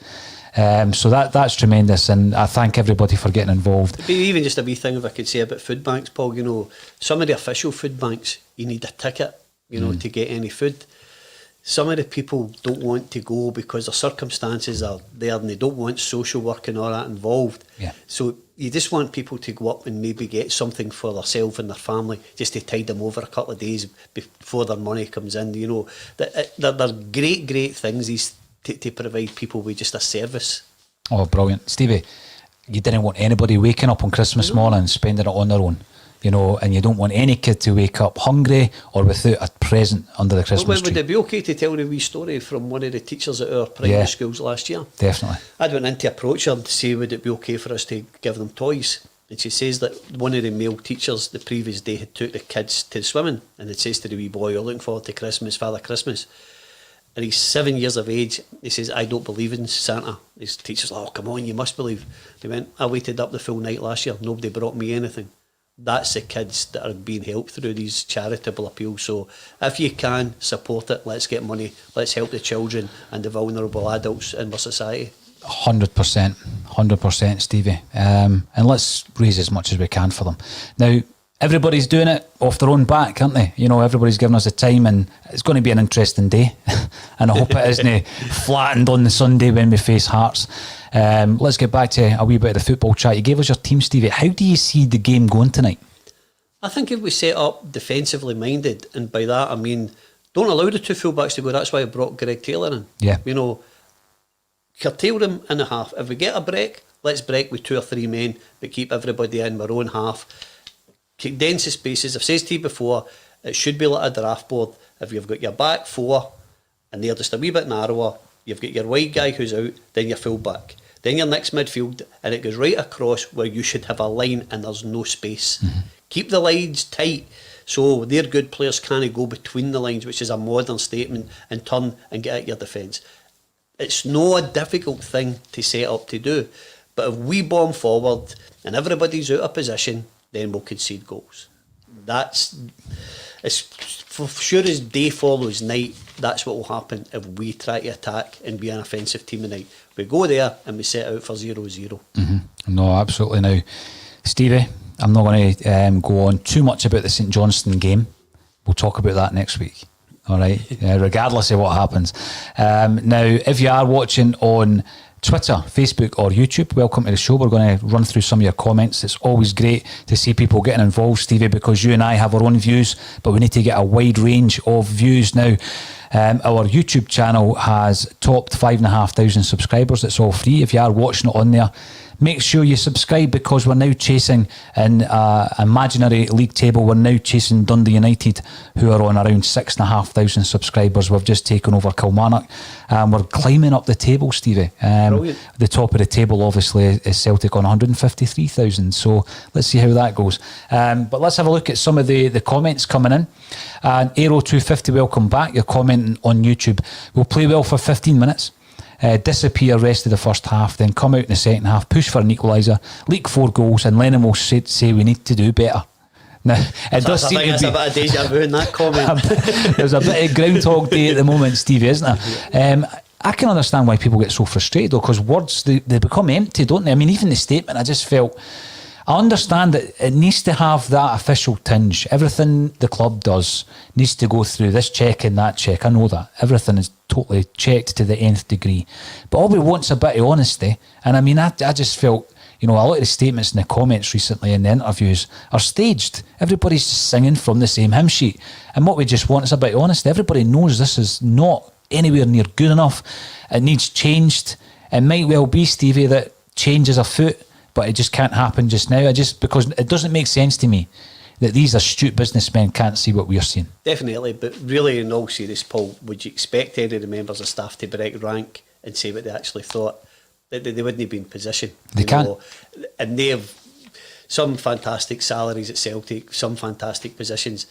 So that's tremendous, and I thank everybody for getting involved. Even just a wee thing, if I could say about food banks, Paul, some of the official food banks, you need a ticket, to get any food. Some of the people don't want to go because their circumstances are there, and they don't want social work and all that involved. Yeah. So you just want people to go up and maybe get something for themselves and their family, just to tide them over a couple of days before their money comes in. They're great things, these, to provide people with just a service. Oh, brilliant. Stevie, you didn't want anybody waking up on Christmas morning and spending it on their own, and you don't want any kid to wake up hungry or without a present under the Christmas tree. Would it be okay to tell a wee story from one of the teachers at our primary schools last year? Definitely. I went in to approach her to say, would it be okay for us to give them toys? And she says that one of the male teachers the previous day had took the kids to swimming, and it says to the wee boy, "You're looking forward to Christmas, Father Christmas." And he's 7 years of age. He says, "I don't believe in Santa." His teacher's like, "Oh, come on, you must believe." He went, "I waited up the full night last year. Nobody brought me anything." That's the kids that are being helped through these charitable appeals. So if you can, support it. Let's get money. Let's help the children and the vulnerable adults in our society. 100%, Stevie. And let's raise as much as we can for them. Now, everybody's doing it off their own back, aren't they? Everybody's giving us the time, and it's going to be an interesting day. And I hope it isn't flattened on the Sunday when we face Hearts. Let's get back to a wee bit of the football chat. You gave us your team, Stevie. How do you see the game going tonight? I think if we set up defensively minded, and by that I mean don't allow the 2 fullbacks to go. That's why I brought Greg Taylor in. Yeah. Curtail them in a half. If we get a break, let's break with 2 or 3 men, but keep everybody in our own half. Condense the spaces. I've said to you before, it should be like a draft board. If you've got your back 4 and they're just a wee bit narrower, you've got your wide guy who's out, then your full back, then your next midfield, and it goes right across where you should have a line and there's no space. Mm-hmm. Keep the lines tight so their good players can't go between the lines, which is a modern statement, and turn and get at your defence. It's no a difficult thing to set up to do, but if we bomb forward and everybody's out of position, then we'll concede goals. That's as for sure as day follows night. That's what will happen if we try to attack and be an offensive team tonight. We go there and we set out for 0-0. No, absolutely. Now, Stevie, I'm not going to go on too much about the St Johnstone game. We'll talk about that next week. All right, regardless of what happens. Now, if you are watching on Twitter, Facebook or YouTube, welcome to the show. We're going to run through some of your comments. It's always great to see people getting involved, Stevie, because you and I have our own views, but we need to get a wide range of views now. Our YouTube channel has topped 5,500 subscribers. It's all free. If you are watching it on there, make sure you subscribe, because we're now chasing an imaginary league table. We're now chasing Dundee United, who are on around 6,500 subscribers. We've just taken over Kilmarnock, and we're climbing up the table, Stevie. The top of the table, obviously, is Celtic on 153,000. So let's see how that goes. But let's have a look at some of the comments coming in. Aero250, welcome back. You're commenting on YouTube. We'll play well for 15 minutes. Disappear rest of the first half, then come out in the second half, push for an equaliser, leak 4 goals, and Lennon will say we need to do better. Now, it does seem to be a bit of deja vu in that comment. There's a bit of Groundhog Day at the moment, Stevie, isn't there? I can understand why people get so frustrated, though, because words, they become empty, don't they? I mean, even the statement, I just felt... I understand that it needs to have that official tinge. Everything the club does needs to go through this check and that check. I know that. Everything is totally checked to the nth degree. But all we want's a bit of honesty. And I mean, I just felt, a lot of the statements in the comments recently in the interviews are staged. Everybody's just singing from the same hymn sheet. And what we just want is a bit of honesty. Everybody knows this is not anywhere near good enough. It needs changed. It might well be, Stevie, that change is afoot, but it just can't happen just now. Because it doesn't make sense to me that these astute businessmen can't see what we're seeing. Definitely, but really, in all seriousness, Paul, would you expect any of the members of staff to break rank and say what they actually thought? They wouldn't be in position. They can't. And they have some fantastic salaries at Celtic, some fantastic positions.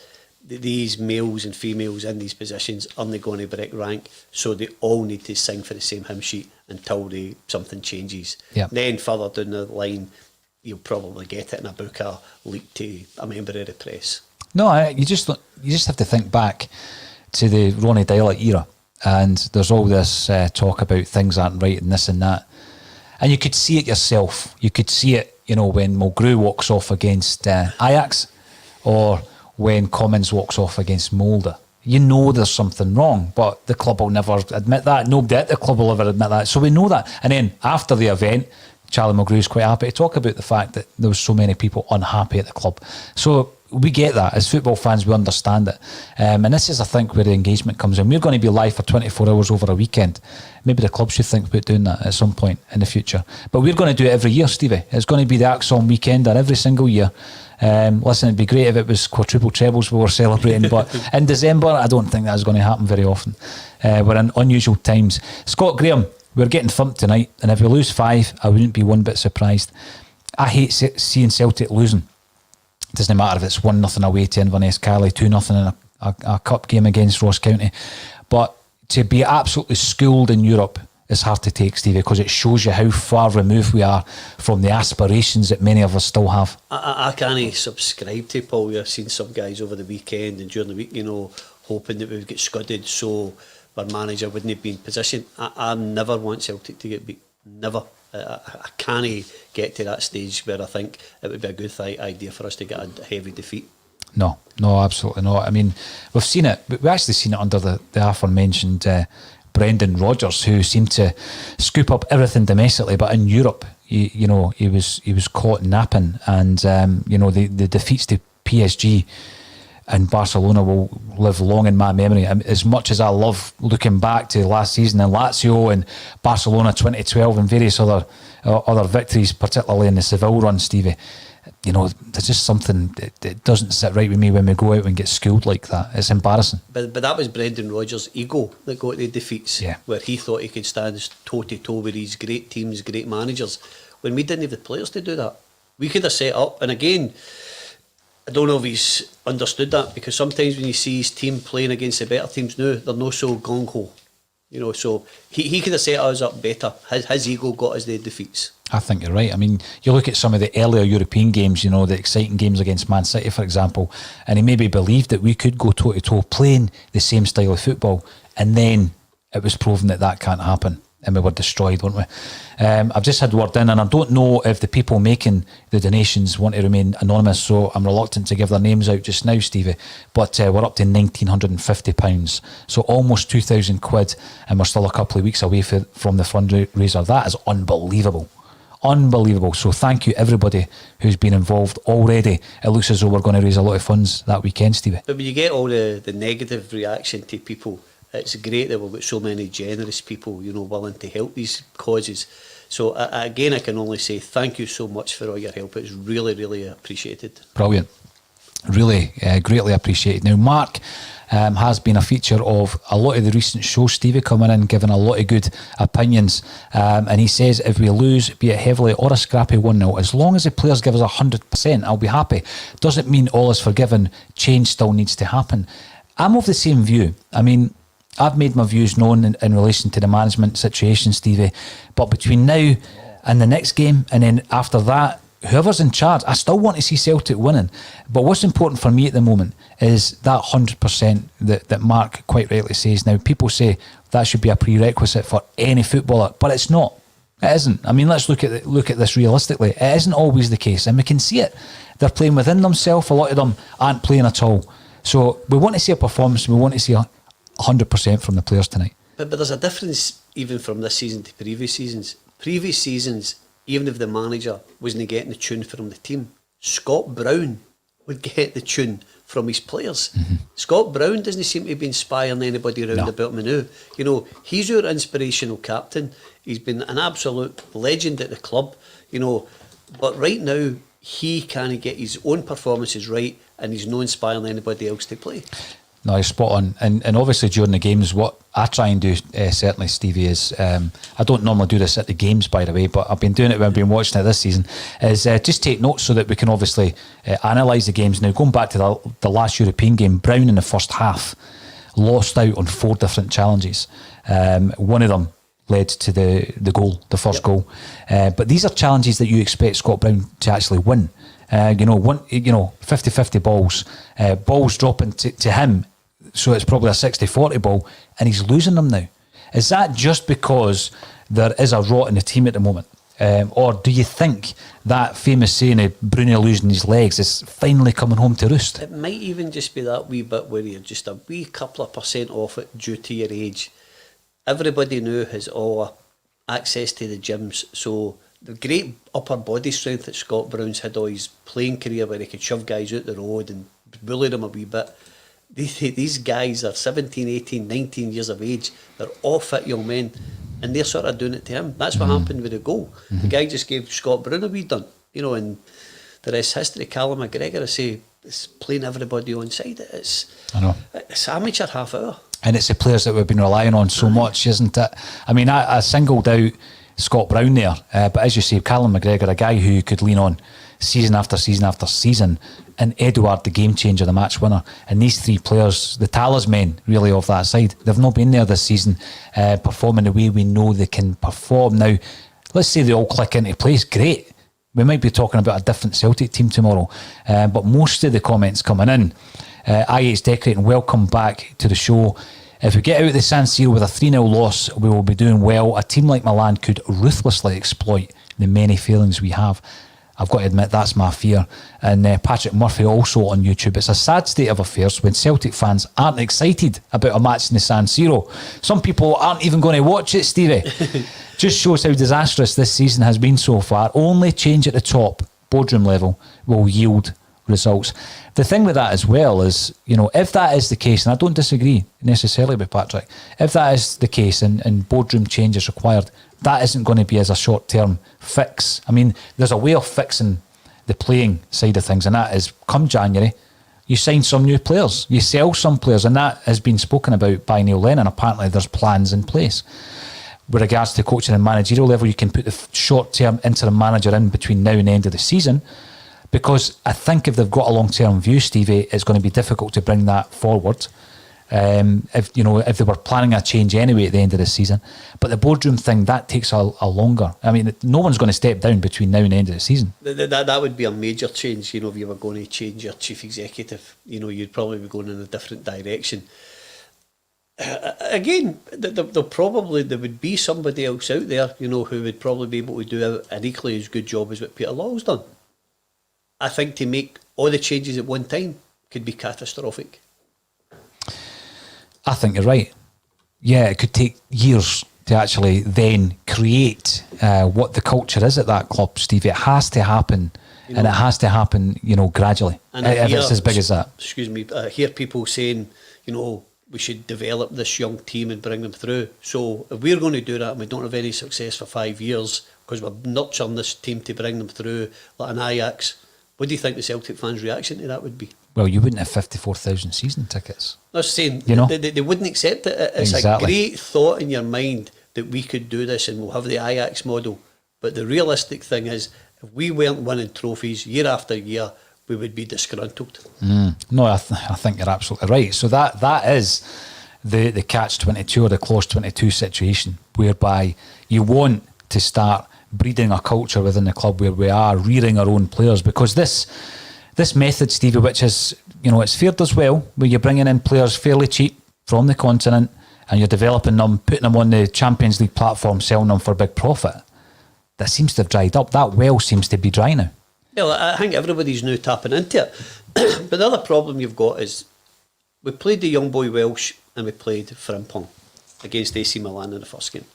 These males and females in these positions aren't going to break rank, so they all need to sing for the same hymn sheet until something changes. Yep. Then further down the line, you'll probably get it in a book or leaked to a member of the press. No, you just have to think back to the Ronnie Deila era, and there's all this talk about things aren't right and this and that, and you could see it yourself. You could see it, when Mulgrew walks off against Ajax, or when Commons walks off against Mulder. There's something wrong, but the club will never admit that. Nobody at the club will ever admit that. So we know that. And then after the event, Charlie Mulgrew's quite happy to talk about the fact that there was so many people unhappy at the club. So we get that. As football fans, we understand it. And this is, I think, where the engagement comes in. We're going to be live for 24 hours over a weekend. Maybe the club should think about doing that at some point in the future. But we're going to do it every year, Stevie. It's going to be the ACSOM weekend every single year. Listen, it'd be great if it was quadruple trebles we were celebrating, but in December, I don't think that's going to happen very often. We're in unusual times. Scott Graham, we're getting thumped tonight, and if we lose 5, I wouldn't be one bit surprised. I hate seeing Celtic losing. It doesn't matter if it's 1-0 away to Inverness Cali, 2-0 in a cup game against Ross County, but to be absolutely schooled in Europe is hard to take, Stevie, because it shows you how far removed we are from the aspirations that many of us still have. I can't subscribe to, Paul. I've seen some guys over the weekend and during the week, hoping that we would get scudded so our manager wouldn't be in position. I never want Celtic to get beat. Never. I can't get to that stage where I think it would be a good idea for us to get a heavy defeat. No, absolutely not. I mean, we've seen it. We've actually seen it under the aforementioned Brendan Rodgers, who seemed to scoop up everything domestically, but in Europe, he was caught napping, and the defeats to PSG and Barcelona will live long in my memory. As much as I love looking back to last season and Lazio and Barcelona 2012 and various other victories, particularly in the Seville run, Stevie, there's just something that doesn't sit right with me when we go out and get schooled like that. It's embarrassing. But that was Brendan Rodgers' ego that got the defeats, where he thought he could stand toe-to-toe with these great teams, great managers, when we didn't have the players to do that. We could have set up, and again, I don't know if he's understood that, because sometimes when you see his team playing against the better teams now, they're not so gung-ho. You know, so he could have set us up better. His ego got us the defeats. I think you're right. I mean, you look at some of the earlier European games, you know, the exciting games against Man City, for example, and he maybe believed that we could go toe-to-toe playing the same style of football, and then it was proven that that can't happen, and we were destroyed, weren't we? I've just had word in, and I don't know if the people making the donations want to remain anonymous, so I'm reluctant to give their names out just now, Stevie, but we're up to £1,950, so almost 2,000 quid, and we're still a couple of weeks away from the fundraiser. That is unbelievable. Unbelievable. So thank you everybody who's been involved already. It looks as though we're going to raise a lot of funds that weekend, Stevie. But when you get all the negative reaction to people, it's great that we've got so many generous people, you know, willing to help these causes. So again, I can only say thank you so much for all your help. It's really, really appreciated. Brilliant. Really greatly appreciated. Now, Mark has been a feature of a lot of the recent shows, Stevie, coming in, giving a lot of good opinions. And he says, if we lose, be it heavily or a scrappy 1-0, as long as the players give us 100%, I'll be happy. Doesn't mean all is forgiven. Change still needs to happen. I'm of the same view. I mean, I've made my views known in relation to the management situation, Stevie. But between now and the next game, and then after that, whoever's in charge, I still want to see Celtic winning. But what's important for me at the moment is that 100% that Mark quite rightly says. Now, people say that should be a prerequisite for any footballer, but it's not. It isn't. I mean, let's look at this realistically. It isn't always the case, and we can see it. They're playing within themselves. A lot of them aren't playing at all. So we want to see a performance. We want to see 100% from the players tonight. But there's a difference even from this season to previous seasons. Previous seasons, even if the manager wasn't getting the tune from the team, Scott Brown would get the tune from his players. Mm-hmm. Scott Brown doesn't seem to be inspiring anybody around about me now. You know, he's your inspirational captain. He's been an absolute legend at the club, you know, but right now he can't get his own performances right, and he's not inspiring anybody else to play. No, you're spot on. And obviously during the games, what I try and do, certainly, Stevie, is I don't normally do this at the games, by the way, but I've been doing it when I've been watching it this season, is just take notes so that we can obviously analyse the games. Now, going back to the last European game, Brown in the first half lost out on 4 different challenges. One of them led to the goal, the first goal. But these are challenges that you expect Scott Brown to actually win. 50-50 balls, balls dropping to him, so it's probably a 60-40 ball, and he's losing them now. Is that just because there is a rot in the team at the moment? Or do you think that famous saying of Bruno losing his legs is finally coming home to roost? It might even just be that wee bit where you're just a wee couple of % off it due to your age. Everybody now has all access to the gyms, so the great upper body strength that Scott Brown's had all his playing career, where he could shove guys out the road and bully them a wee bit. These guys are 17, 18, 19 years of age. They're all fit young men, and they're sort of doing it to him. That's what happened with the goal. Mm-hmm. The guy just gave Scott Brown a wee done, and the rest history. Callum McGregor, I say, is playing everybody on side. I know. It's amateur half hour. And it's the players that we've been relying on so much, isn't it? I mean, I singled out Scott Brown there, but as you say, Callum McGregor, a guy who you could lean on season after season after season, and Edouard, the game changer, the match winner, and these 3 players, the talisman really of that side, they've not been there this season performing the way we know they can perform. Now, let's say they all click into place, great, we might be talking about a different Celtic team tomorrow, but most of the comments coming in, IH Decorating, welcome back to the show. If we get out of the San Siro with a 3-0 loss, we will be doing well. A team like Milan could ruthlessly exploit the many failings we have. I've got to admit, that's my fear. And Patrick Murphy also on YouTube. It's a sad state of affairs when Celtic fans aren't excited about a match in the San Siro. Some people aren't even going to watch it, Stevie. Just shows how disastrous this season has been so far. Only change at the top, boardroom level, will yield results. The thing with that as well is, if that is the case, and I don't disagree necessarily with Patrick, if that is the case and boardroom change is required, that isn't going to be as a short-term fix. I mean, there's a way of fixing the playing side of things, and that is, come January, you sign some new players, you sell some players, and that has been spoken about by Neil Lennon. Apparently there's plans in place. With regards to coaching and managerial level, you can put the short-term interim manager in between now and the end of the season, because I think if they've got a long-term view, Stevie, it's going to be difficult to bring that forward. if they were planning a change anyway at the end of the season. But the boardroom thing, that takes a longer. I mean, no one's going to step down between now and the end of the season. That would be a major change. If you were going to change your chief executive, you'd probably be going in a different direction. Again, there would be somebody else out there, who would probably be able to do an equally as good job as what Peter Lawwell's done. I think to make all the changes at one time could be catastrophic. I think you're right. Yeah, it could take years to actually then create what the culture is at that club, Steve. It has to happen, and it has to happen, gradually. And if it's as big as that. Excuse me, I hear people saying, we should develop this young team and bring them through. So if we're going to do that and we don't have any success for 5 years because we're nurturing this team to bring them through like an Ajax, what do you think the Celtic fans' reaction to that would be? Well, you wouldn't have 54,000 season tickets. I was saying, they wouldn't accept it. It's exactly. A great thought in your mind that we could do this and we'll have the Ajax model. But the realistic thing is, if we weren't winning trophies year after year, we would be disgruntled. No, I think you're absolutely right. So that is the catch-22 or the clause-22 situation, whereby you want to start breeding a culture within the club where we are rearing our own players, because this method, Stevie, which is, it's fared us well, where you're bringing in players fairly cheap from the continent and you're developing them, putting them on the Champions League platform, selling them for big profit. That seems to have dried up. That well seems to be dry now. Well, I think everybody's now tapping into it. But the other problem you've got is we played the young boy Welsh and we played Frimpong against AC Milan in the first game.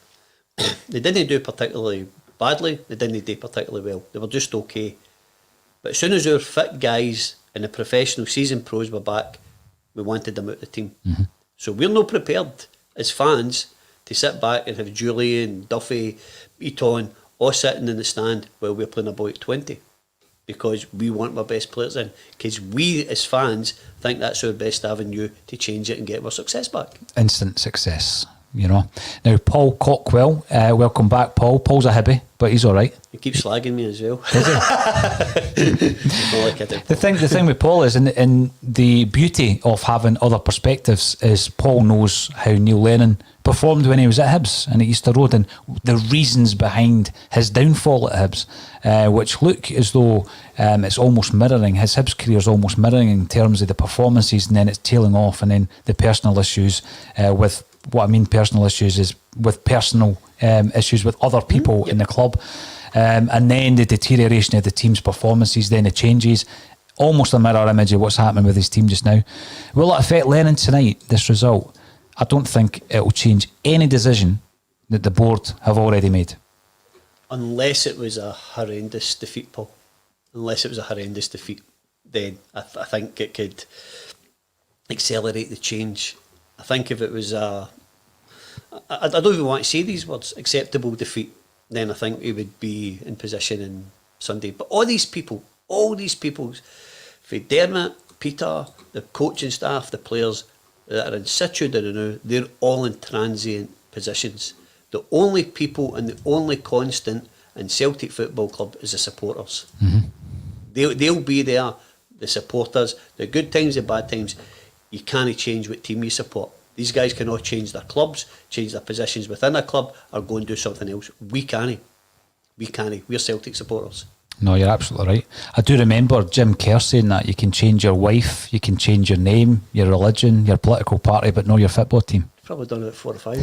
They didn't do particularly badly, they didn't do particularly well. They were just okay. But as soon as our fit guys and the professional season pros were back, we wanted them out of the team. Mm-hmm. So we're not prepared as fans to sit back and have Julian, Duffy, Eton all sitting in the stand while we're playing a boy at 20. Because we want our best players in. Because we, as fans, think that's our best avenue to change it and get our success back. Instant success, Now, Paul Cockwell, welcome back, Paul. Paul's a Hibby, but he's all right. He keeps slagging me as well. Does he? The thing with Paul is, in the beauty of having other perspectives, is Paul knows how Neil Lennon performed when he was at Hibs and at Easter Road, and the reasons behind his downfall at Hibs, which look as though it's almost mirroring, his Hibs career is almost mirroring in terms of the performances, and then it's tailing off, and then the personal issues with, what I mean personal issues is with personal issues with other people in the club, and then the deterioration of the team's performances, then the changes, almost a mirror image of what's happening with his team just now. Will it affect Lennon tonight, this result? I don't think it will change any decision that the board have already made. Unless it was a horrendous defeat, Paul. Unless it was a horrendous defeat, then I think it could accelerate the change. I think if it was I don't even want to say these words, acceptable defeat, then I think we would be in position on Sunday. But all these people, for Dermot, Peter, the coaching staff, the players that are in situ now, they're all in transient positions. The only people and the only constant in Celtic Football Club is the supporters. Mm-hmm. They'll be there, the supporters, the good times, the bad times. You can't change what team you support. These guys cannot change their clubs, change their positions within a club, or go and do something else. We can't. We're Celtic supporters. No, you're absolutely right. I do remember Jim Kerr saying that you can change your wife, you can change your name, your religion, your political party, but not your football team. Probably done it at 4 or 5.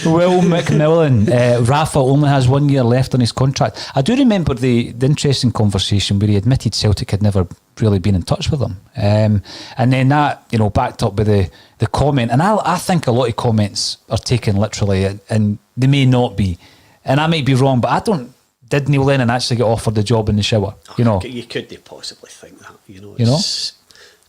Will McMillan, Rafa only has 1 year left on his contract. I do remember the interesting conversation where he admitted Celtic had never really been in touch with him. And then that, backed up with the comment. And I think a lot of comments are taken literally, and they may not be. And I might be wrong, but did Neil Lennon actually get offered the job in the shower? You could possibly think that. It's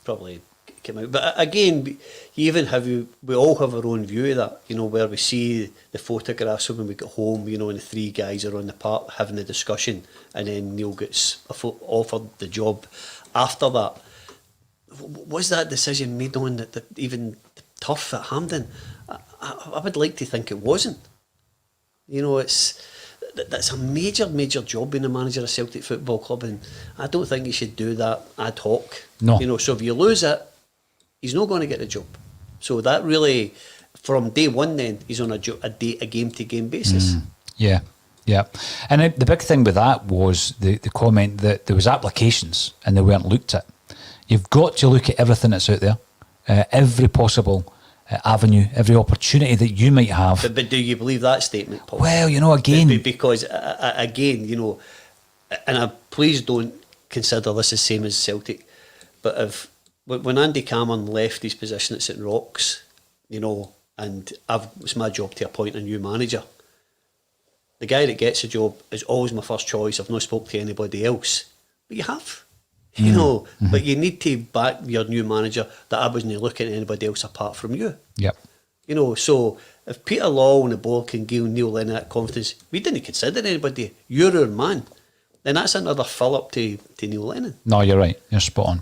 probably came out. But again, we all have our own view of that, where we see the photographs of when we get home, and the three guys are on the park having a discussion, and then Neil gets offered the job after that. Was that decision made on the even the turf at Hampden? I would like to think it wasn't. It's that's a major job being a manager of Celtic Football Club, and I don't think you should do that ad hoc. No. You know, so if you lose it, he's not going to get the job. So that really, from day one, then he's on a game-to-game basis. Yeah. And the big thing with that was the comment that there was applications and they weren't looked at. You've got to look at everything that's out there, every possible avenue, every opportunity that you might have. But do you believe that statement, Paul? Well, you know, again... Because, again, you know, and please don't consider this the same as Celtic, but when Andy Cameron left his position at St Roch's, you know, and it's my job to appoint a new manager, the guy that gets the job is always my first choice. I've not spoke to anybody else. But you have. You know, but you need to back your new manager that I wasn't looking at anybody else apart from you. Yep. You know, so if Peter Law and the board can give Neil Lennon that confidence, we didn't consider anybody. You're our man. Then that's another fill up to Neil Lennon. No, you're right. You're spot on.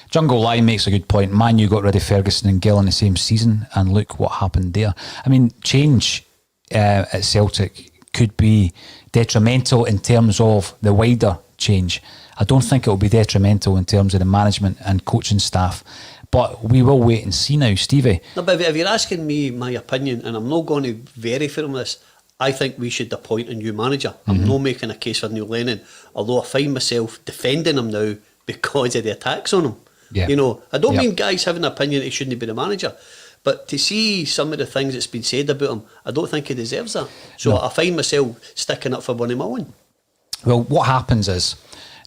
Jungle Line makes a good point. Man, you got rid of Ferguson and Gill in the same season, and look what happened there. I mean, change at Celtic could be detrimental in terms of the wider change. I don't think it will be detrimental in terms of the management and coaching staff, but we will wait and see now, Stevie. No, but if you're asking me my opinion, and I'm not going to vary from this, I think we should appoint a new manager. I'm not making a case for Neil Lennon, although I find myself defending him now because of the attacks on him. Yeah. You know, I don't mean guys having an opinion that he shouldn't be the manager, but to see some of the things that's been said about him, I don't think he deserves that. So I find myself sticking up for one of my own. Well, what happens is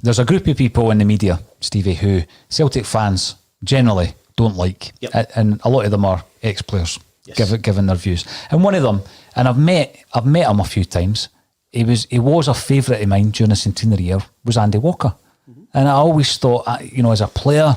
there's a group of people in the media, Stevie, who Celtic fans generally don't like. Yep. And a lot of them are ex-players, Yes. given their views. And one of them, and I've met him a few times, he was a favourite of mine during the centenary year, was Andy Walker. And I always thought, you know, as a player,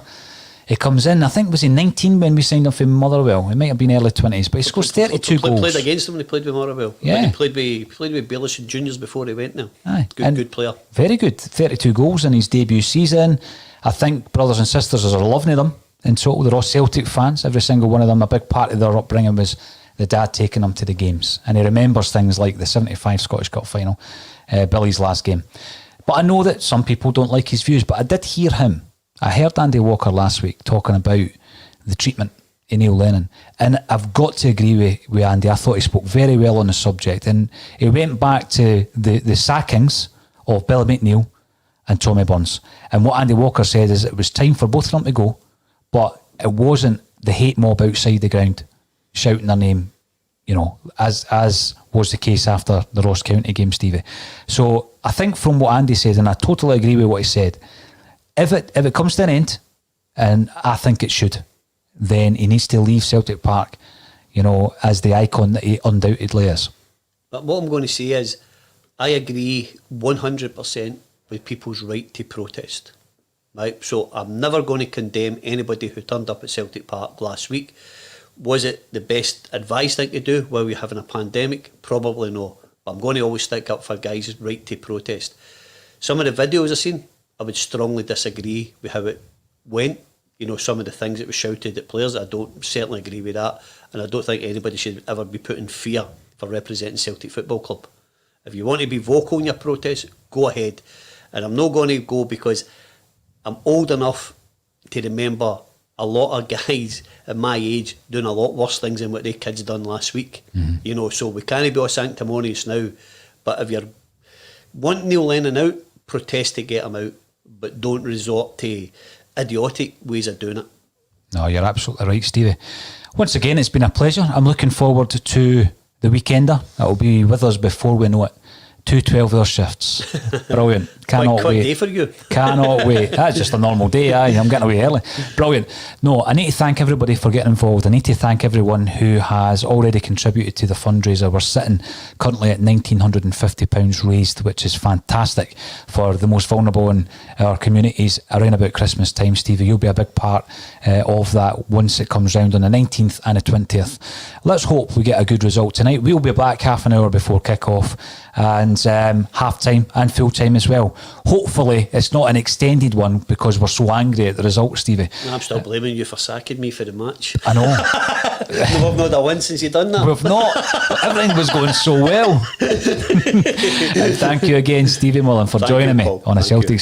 he comes in, I think was he 19 when we signed him for Motherwell. It might have been early 20s, but he scores 32 goals. Played against him when he played with Motherwell. Yeah. He played with Baelish and Juniors before he went now. Aye. Good player. Very good. 32 goals in his debut season. I think brothers and sisters, there's 11 of them in total. They're all Celtic fans, every single one of them. A big part of their upbringing was the dad taking them to the games. And he remembers things like the 75 Scottish Cup final, Billy's last game. But I know that some people don't like his views, but I did hear him. I heard Andy Walker last week talking about the treatment in Neil Lennon, and I've got to agree with Andy. I thought he spoke very well on the subject, and he went back to the sackings of Billy McNeil and Tommy Burns. And what Andy Walker said is it was time for both of them to go, but it wasn't the hate mob outside the ground shouting their name, you know, as was the case after the Ross County game, Stevie. So I think from what Andy said, and I totally agree with what he said, if it comes to an end, and I think it should, then he needs to leave Celtic Park, you know, as the icon that he undoubtedly is. But what I'm going to say is, I agree 100% with people's right to protest. Right? So I'm never going to condemn anybody who turned up at Celtic Park last week. Was it the best advised thing to do while we're having a pandemic? Probably no. But I'm going to always stick up for guys' right to protest. Some of the videos I've seen, I would strongly disagree with how it went. You know, some of the things that were shouted at players, I don't certainly agree with that. And I don't think anybody should ever be put in fear for representing Celtic Football Club. If you want to be vocal in your protest, go ahead. And I'm not going to go because I'm old enough to remember a lot of guys at my age doing a lot worse things than what they kids done last week. You know, so we can't be all sanctimonious now. But if you're wanting Neil Lennon out, protest to get him out, but don't resort to idiotic ways of doing it. No, you're absolutely right, Stevie. Once again, it's been a pleasure. I'm looking forward to the weekender. It'll be with us before we know it. 2 12-hour shifts. Brilliant. Cannot Quite a wait. day for you. Cannot wait. That's just a normal day, aye. I'm getting away early. Brilliant. No, I need to thank everybody for getting involved. I need to thank everyone who has already contributed to the fundraiser. We're sitting currently at £1,950 raised, which is fantastic for the most vulnerable in our communities around about Christmas time. Stevie, you'll be a big part of that once it comes round on the 19th and the 20th. Let's hope we get a good result tonight. We'll be back half an hour before kick-off, and half-time and full-time as well. Hopefully it's not an extended one because we're so angry at the result, Stevie. I'm still blaming you for sacking me for the match. I know. No, we've not had a win since you done that. We've not. Everything was going so well. Thank you again, Stevie Mullen, for Thank joining you, me Paul. on a Thank you. Celtic